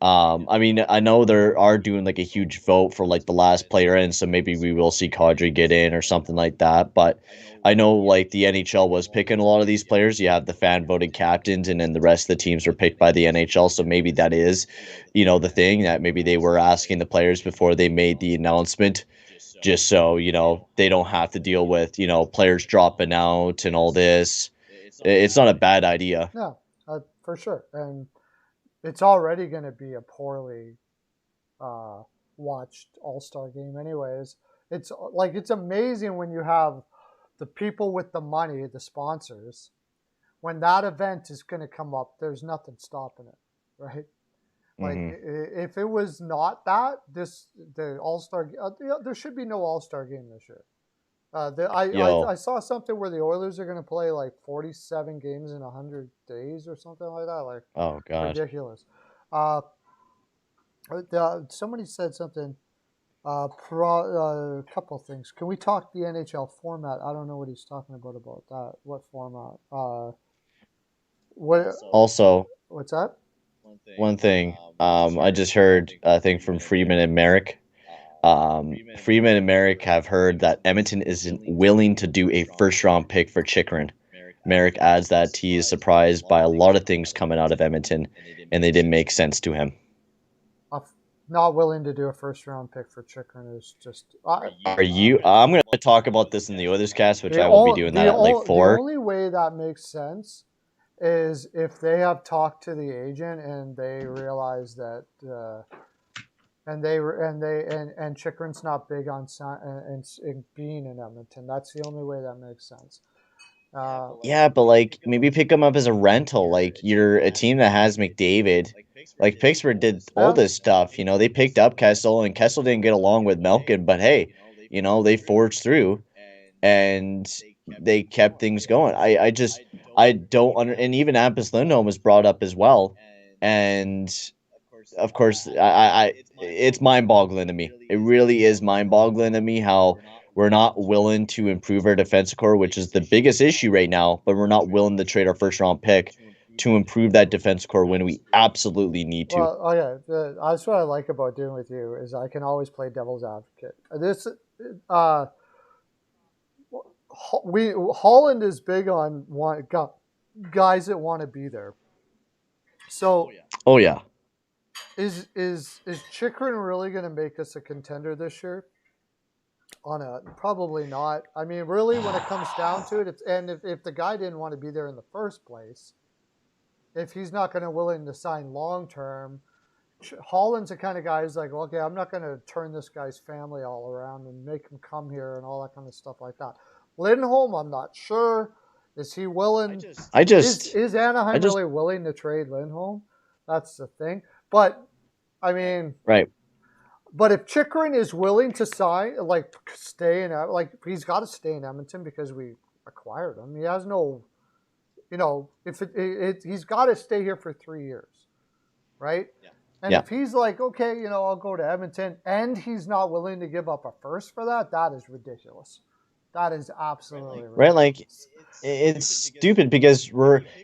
Speaker 1: I mean, I know they are doing like a huge vote for like the last player in, so maybe we will see Kadri get in or something like that. But I know like the NHL was picking a lot of these players. You have the fan voted captains, and then the rest of the teams were picked by the NHL. So maybe that is, the thing that maybe they were asking the players before they made the announcement, just so they don't have to deal with players dropping out and all this. It's not a bad idea.
Speaker 2: No, for sure. And it's already going to be a poorly uh, watched All Star game, anyways. It's amazing when you have the people with the money, the sponsors. When that event is going to come up, there's nothing stopping it, right? Like
Speaker 1: Hmm.
Speaker 2: if it was not that, the All Star, there should be no All Star game this year. I
Speaker 1: Yo.
Speaker 2: saw something where the Oilers are going to play like 47 games in 100 days or something like that, like
Speaker 1: Oh God.
Speaker 2: ridiculous. Uh, Somebody said something. A couple things. Can we talk the NHL format? I don't know what he's talking about that. What format? What?
Speaker 1: Also,
Speaker 2: What's that?
Speaker 1: one thing, I just heard a thing from Freeman and Merrick. Freeman and Merrick have heard that Edmonton isn't willing to do a first round pick for Chikrin. Merrick adds that he is surprised by a lot of things coming out of Edmonton, and they didn't make sense to him.
Speaker 2: not willing to do a first round pick for Chikrin is just
Speaker 1: Are you? I'm going to talk about this in the Others cast, which I will be doing that at like
Speaker 2: the
Speaker 1: 4.
Speaker 2: only way that makes sense is if they have talked to the agent and they realize that and Chikrin's not big on and being in Edmonton. That's the only way that makes sense.
Speaker 1: Yeah, but like maybe pick him up as a rental. Like you're a team that has McDavid. Like Pittsburgh did all this stuff. They picked up Kessel, and Kessel didn't get along with Malkin, but hey, they forged through and they kept things going. I don't under and even Hampus Lindholm was brought up as well, and of course, it's mind-boggling to me. It really is mind-boggling to me how we're not willing to improve our defensive core, which is the biggest issue right now, but we're not willing to trade our first-round pick to improve that defensive core when we absolutely need to.
Speaker 2: Well, that's what I like about doing with you is I can always play devil's advocate. Holland is big on guys that want to be there. So,
Speaker 1: oh yeah,
Speaker 2: is Chikrin really going to make us a contender this year? Probably not. I mean, really, when it comes down to it, if the guy didn't want to be there in the first place, if he's not going to willing to sign long term, Holland's the kind of guy who's like, well, okay, I'm not going to turn this guy's family all around and make him come here and all that kind of stuff like that. Lindholm, I'm not sure. Is he willing? Is Anaheim really willing to trade Lindholm? That's the thing. But I mean,
Speaker 1: right.
Speaker 2: But if Chikrin is willing to stay in, he's got to stay in Edmonton because we acquired him. He has no, he's got to stay here for 3 years, right?
Speaker 1: Yeah.
Speaker 2: And if he's like, okay, I'll go to Edmonton, and he's not willing to give up a first for that, that is ridiculous. That is absolutely ridiculous.
Speaker 1: Right, like it's stupid because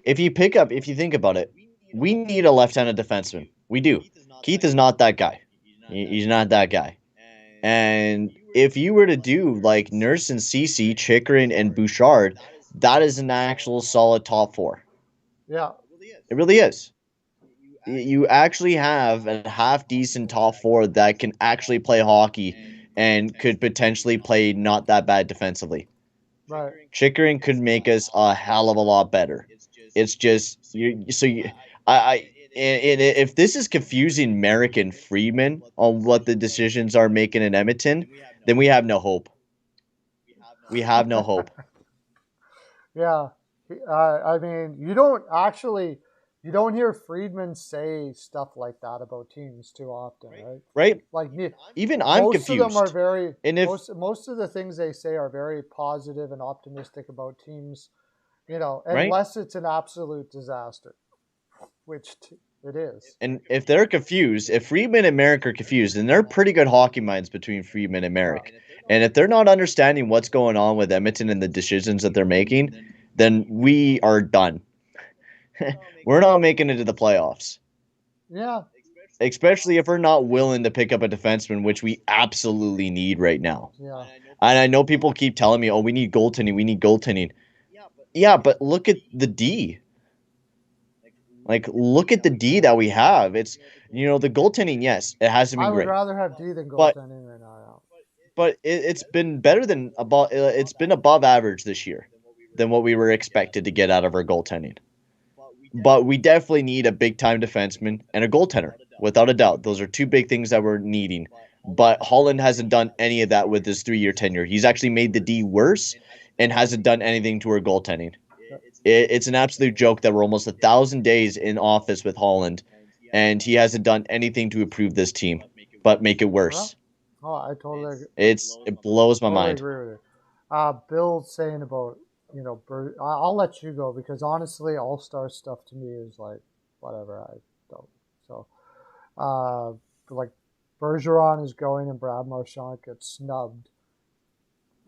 Speaker 1: if you think about it, we need a left-handed defenseman. We do. Keith is not that guy. He's not that guy. And if you were to do like Nurse and Cece, Chikrin, and Bouchard, that is an actual solid top 4.
Speaker 2: Yeah.
Speaker 1: It really is. You actually have a half-decent top 4 that can actually play hockey and could potentially play not that bad defensively.
Speaker 2: Right.
Speaker 1: Chikrin could make us a hell of a lot better. It's just if this is confusing Merrick and Friedman on what the decisions are making in Edmonton, then we have no hope. We have no hope.
Speaker 2: Yeah. I mean, you don't hear Friedman say stuff like that about teams too often, right?
Speaker 1: Right?
Speaker 2: Like
Speaker 1: even I'm
Speaker 2: most
Speaker 1: confused.
Speaker 2: Most of them are very,
Speaker 1: and
Speaker 2: most of the things they say are very positive and optimistic about teams, unless it's an absolute disaster, which it is.
Speaker 1: And if they're confused, if Friedman and Merrick are confused, then they're pretty good hockey minds between Friedman and Merrick. And if they're not understanding what's going on with Edmonton and the decisions that they're making, then we are done. We're not making it to the playoffs.
Speaker 2: Yeah.
Speaker 1: Especially if we're not willing to pick up a defenseman, which we absolutely need right now.
Speaker 2: Yeah.
Speaker 1: And I know people keep telling me, oh, we need goaltending. Yeah, but look at the D. Like, look at the D that we have. It's, the goaltending, yes, it hasn't been great.
Speaker 2: I would rather have D than goaltending right now.
Speaker 1: But it's been better than it's been above average this year than what we were expected to get out of our goaltending. But we definitely need a big-time defenseman and a goaltender, without a doubt. Those are two big things that we're needing. But Holland hasn't done any of that with his 3-year tenure. He's actually made the D worse and hasn't done anything to our goaltending. It's an absolute joke that we're almost 1,000 days in office with Holland, and he hasn't done anything to improve this team, but make it worse.
Speaker 2: Oh, I totally agree.
Speaker 1: It blows my mind.
Speaker 2: I agree with you. Bill's saying about, I'll let you go because honestly, all-star stuff to me is like, whatever, I don't. So, like, Bergeron is going and Brad Marchand gets snubbed.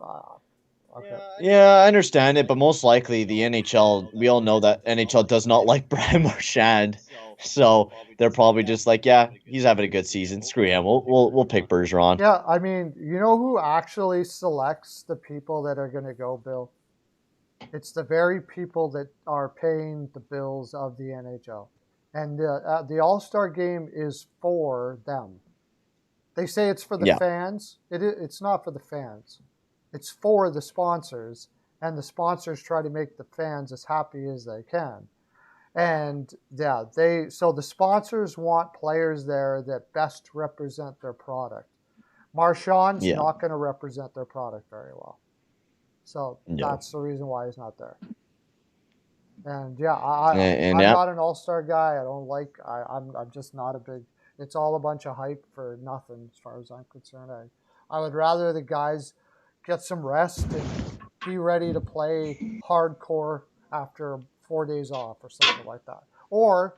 Speaker 2: Okay.
Speaker 1: Yeah, I understand it, but most likely the NHL, we all know that NHL does not like Brad Marchand. So they're probably just like, yeah, he's having a good season. Screw him. We'll pick Bergeron.
Speaker 2: Yeah, I mean, you know who actually selects the people that are going to go, Bill? It's the very people that are paying the bills of the NHL. And the All-Star game is for them. They say it's for the
Speaker 1: Yeah.
Speaker 2: fans. It's not for the fans. It's for the sponsors, and the sponsors try to make the fans as happy as they can. And yeah, so the sponsors want players there that best represent their product. Marchand's
Speaker 1: Yeah.
Speaker 2: not going to represent their product very well. So
Speaker 1: Yeah.
Speaker 2: that's the reason why he's not there. And yeah,
Speaker 1: And
Speaker 2: I'm
Speaker 1: yeah.
Speaker 2: not an all-star guy. I don't like. I'm just not a big. It's all a bunch of hype for nothing, as far as I'm concerned. I would rather the guys get some rest and be ready to play hardcore after 4 days off or something like that, or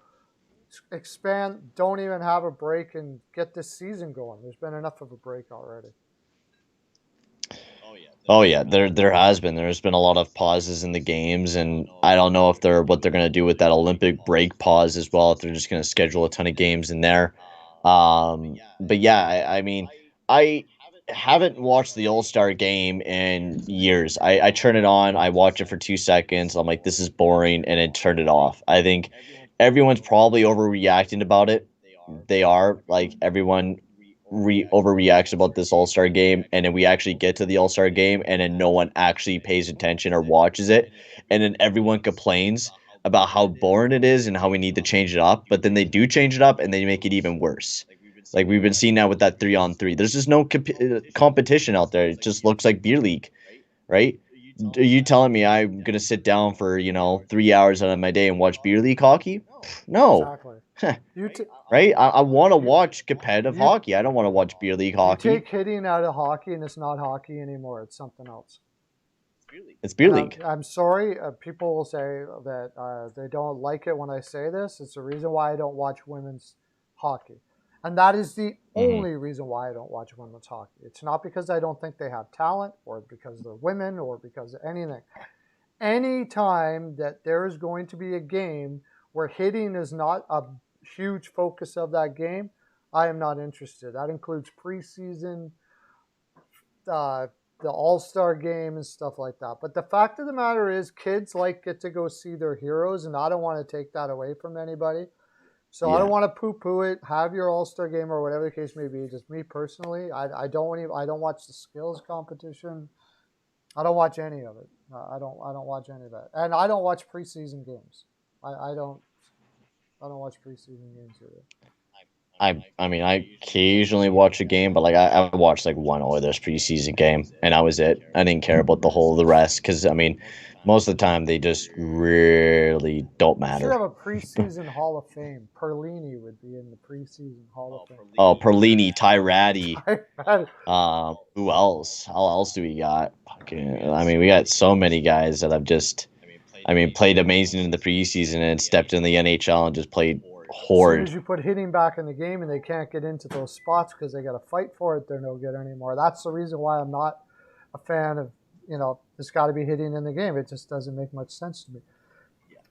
Speaker 2: expand. Don't even have a break and get this season going. There's been enough of a break already.
Speaker 1: Oh yeah, there's been a lot of pauses in the games, and I don't know if what they're gonna do with that Olympic break pause as well. If they're just gonna schedule a ton of games in there, but yeah, I mean, I haven't watched the All Star game in years. I turn it on, I watch it for 2 seconds. I'm like, this is boring, and then turn it off. I think everyone's probably overreacting about it. They are like everyone overreacts about this All-Star game, and then we actually get to the All-Star game, and then no one actually pays attention or watches it, and then everyone complains about how boring it is and how we need to change it up, but then they do change it up and they make it even worse. Like we've been seeing that with that 3-on-3. There's just no competition out there. It just looks like beer league, right? Are you telling me I'm gonna sit down for 3 hours out of my day and watch beer league hockey? No.
Speaker 2: Exactly. You t-
Speaker 1: Right? I want to
Speaker 2: you
Speaker 1: watch competitive
Speaker 2: you
Speaker 1: hockey. I don't want to watch beer league
Speaker 2: you
Speaker 1: hockey.
Speaker 2: take hitting out of hockey, and it's not hockey anymore. It's something else.
Speaker 1: It's beer
Speaker 2: And
Speaker 1: league.
Speaker 2: I'm sorry, people will say that they don't like it when I say this. It's the reason why I don't watch women's hockey. And that is the only reason why I don't watch women's hockey. It's not because I don't think they have talent or because they're women or because of anything. Any time that there is going to be a game where hitting is not a huge focus of that game, I am not interested. That includes preseason, uh, the All-Star game and stuff like that. But the fact of the matter is kids get to go see their heroes, and I don't want to take that away from anybody. So I don't want to poo-poo it. Have your All-Star game or whatever the case may be. Just me personally, I don't watch the skills competition. I don't watch any of it. I don't watch any of that, and I don't watch preseason games. I don't watch preseason games either.
Speaker 1: I mean, I occasionally watch a game, but like I watched like one Oilers preseason game, and that was it. I didn't care about the rest because I mean, most of the time they just really don't
Speaker 2: You should
Speaker 1: matter.
Speaker 2: have a preseason Hall of Fame. Perlini would be in the preseason Hall of Fame.
Speaker 1: Oh, Perlini, Tyrati.
Speaker 2: I
Speaker 1: Who else? How else do we got? I mean, we got so many guys that have just, I mean, played amazing in the preseason and stepped in the NHL and just played
Speaker 2: As soon
Speaker 1: horde.
Speaker 2: as you put hitting back in the game and they can't get into those spots because they got to fight for it, they're no good anymore. That's the reason why I'm not a fan of, there's got to be hitting in the game. It just doesn't make much sense to me.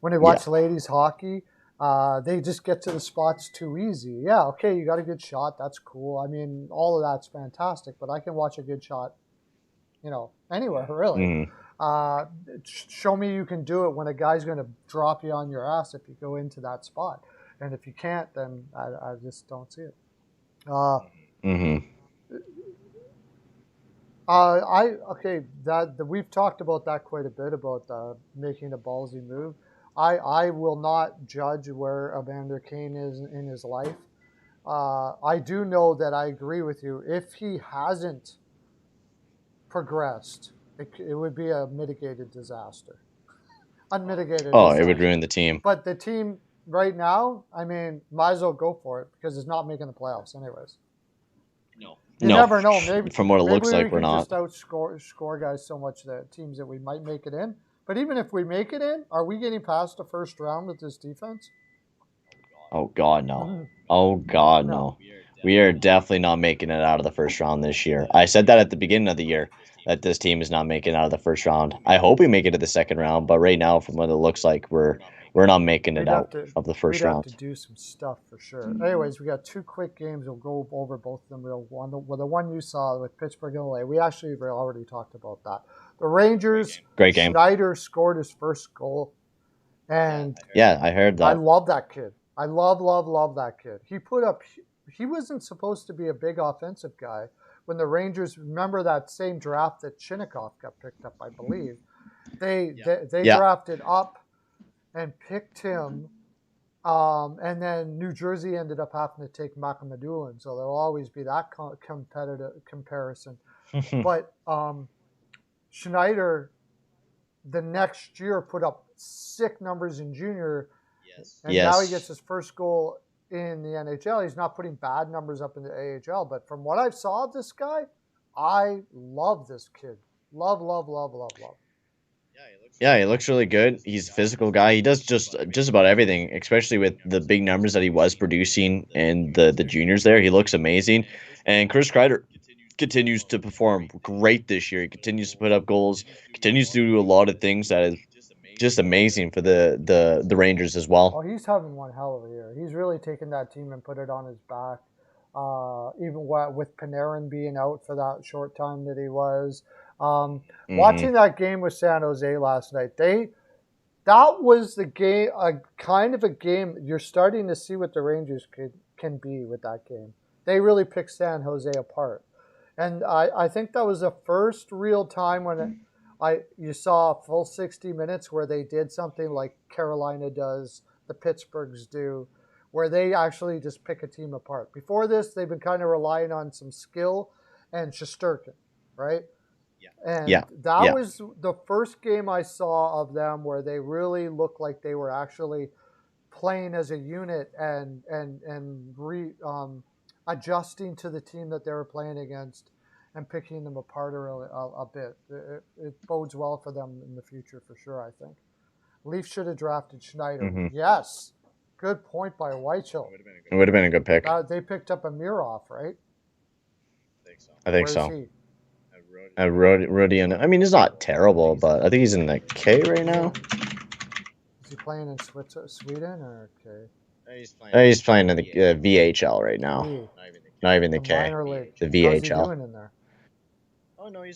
Speaker 2: When you watch ladies hockey, they just get to the spots too easy. Yeah, okay, you got a good shot. That's cool. I mean, all of that's fantastic, but I can watch a good shot, anywhere, really. Show me you can do it when a guy's going to drop you on your ass if you go into that spot. And if you can't, then I just don't see it. We've talked about that quite a bit about making a ballsy move. I will not judge where Evander Kane is in his life. I do know that I agree with you. If he hasn't progressed, it would be a mitigated disaster. Unmitigated disaster.
Speaker 1: It would ruin the team.
Speaker 2: But the team right now, I mean, might as well go for it because it's not making the playoffs anyways. You never know. Maybe
Speaker 1: from what it looks like, we're not.
Speaker 2: Just outscore guys so much that teams that we might make it in. But even if we make it in, are we getting past the first round with this defense?
Speaker 1: Oh God, no. Oh God, no. We are definitely not making it out of the first round this year. I said that at the beginning of the year that this team is not making it out of the first round. I hope we make it to the second round, but right now, from what it looks like, we're not making it out of the first round.
Speaker 2: We'd have to do some stuff for sure. Anyways, we got two quick games. We'll go over both of them real one. The one you saw with Pittsburgh and LA, we actually already talked about that. The Rangers,
Speaker 1: great game.
Speaker 2: Schneider scored his first goal. And
Speaker 1: yeah, I heard that.
Speaker 2: I love that kid. I love that kid. He put up he wasn't supposed to be a big offensive guy. When the Rangers, remember that same draft that Chinnikov got picked up, I believe, they
Speaker 1: Yeah.
Speaker 2: drafted up and picked him, and then New Jersey ended up having to take Macamadulin, so there'll always be that competitive comparison. But Schneider, the next year, put up sick numbers in junior, and now he gets
Speaker 1: Yes.
Speaker 2: his first goal in the NHL. He's not putting bad numbers up in the AHL, but from what I've saw of this guy, I love this kid. Love, love, love, love, love.
Speaker 1: Yeah, he looks really good. He's a physical guy. He does just about everything, especially with the big numbers that he was producing in the juniors there. He looks amazing. And Chris Kreider continues to perform great this year. He continues to put up goals, continues to do a lot of things that is just amazing for the Rangers as
Speaker 2: Oh,
Speaker 1: well.
Speaker 2: he's having one hell of a year. He's really taken that team and put it on his back. Even with Panarin being out for that short time that he was.
Speaker 1: Hmm.
Speaker 2: Watching that game with San Jose last night, that was the game, a kind of a game. You're starting to see what the Rangers can be with that game. They really picked San Jose apart. And I think that was the first real time when you saw a full 60 minutes where they did something like Carolina does, the Pittsburghs do, where they actually just pick a team apart. Before this, they've been kind of relying on some skill and Shesterkin, right? And
Speaker 1: Yeah.
Speaker 2: that
Speaker 1: Yeah.
Speaker 2: was the first game I saw of them where they really looked like they were actually playing as a unit and adjusting to the team that they were playing against and picking them apart a bit. It bodes well for them in the future for sure, I think. Leafs should have drafted Schneider.
Speaker 1: Hmm.
Speaker 2: Yes. Good point by Weichel.
Speaker 1: It would have been a good pick.
Speaker 2: They picked up a Mirov, right?
Speaker 1: I think
Speaker 2: Where's
Speaker 1: so.
Speaker 2: he?
Speaker 1: Rodion. I mean, he's not terrible, but I think he's in the K right now.
Speaker 2: Is he playing in Sweden or okay?
Speaker 1: He's playing in the VHL right now.
Speaker 2: V,
Speaker 1: Not even the
Speaker 2: the
Speaker 1: K.
Speaker 2: minor league.
Speaker 1: The
Speaker 2: How's he
Speaker 1: VHL.
Speaker 2: doing in there?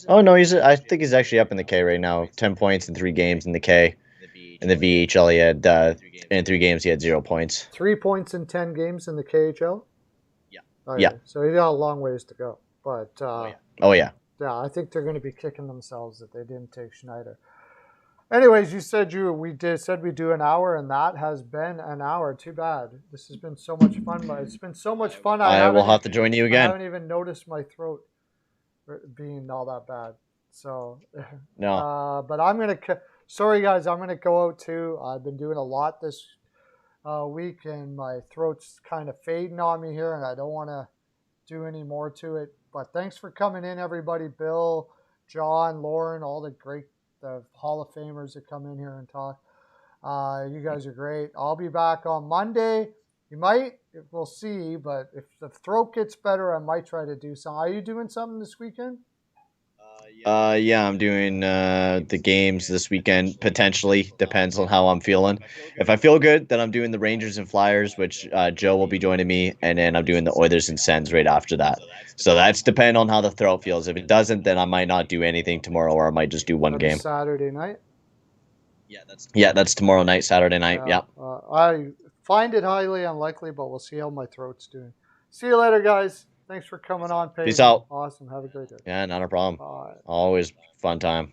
Speaker 1: Oh no, I think he's actually up in the K right now. 10 points in 3 games in the K. In the VHL, he had in 3 games he had 0 points.
Speaker 2: 3 points in 10 games in the KHL. Okay.
Speaker 1: Yeah.
Speaker 2: So he's got a long ways to go, but
Speaker 1: Oh yeah.
Speaker 2: yeah, I think they're going to be kicking themselves that they didn't take Schneider. Anyways, you said we do an hour, and that has been an hour. Too bad. This has been so much fun, but it's been so much fun.
Speaker 1: I will have to join you
Speaker 2: I
Speaker 1: again.
Speaker 2: haven't even noticed my throat being all that bad. So,
Speaker 1: No.
Speaker 2: but I'm gonna. Sorry, guys. I'm gonna go out too. I've been doing a lot this week, and my throat's kind of fading on me here, and I don't want to do any more to it. But thanks for coming in, everybody. Bill, John, Lauren, all the Hall of Famers that come in here and talk. You guys are great. I'll be back on Monday. We'll see, but if the throat gets better, I might try to do something. Are you doing something this weekend?
Speaker 1: Yeah, I'm doing the games this weekend. Potentially depends on how I'm feeling. If I feel good, then I'm doing the Rangers and Flyers, which Joe will be joining me, and then I'm doing the Oilers and Sens right after that. So that's depend on how the throat feels. If it doesn't, then I might not do anything tomorrow, or I might just do one
Speaker 2: That'll be
Speaker 1: game.
Speaker 2: Saturday night.
Speaker 1: Yeah, that's tomorrow night, Saturday night. Yeah.
Speaker 2: I find it highly unlikely, but we'll see how my throat's doing. See you later, guys. Thanks for coming on, Payton.
Speaker 1: Peace out.
Speaker 2: Awesome. Have a great day.
Speaker 1: Yeah, not a problem.
Speaker 2: Bye.
Speaker 1: Always fun time.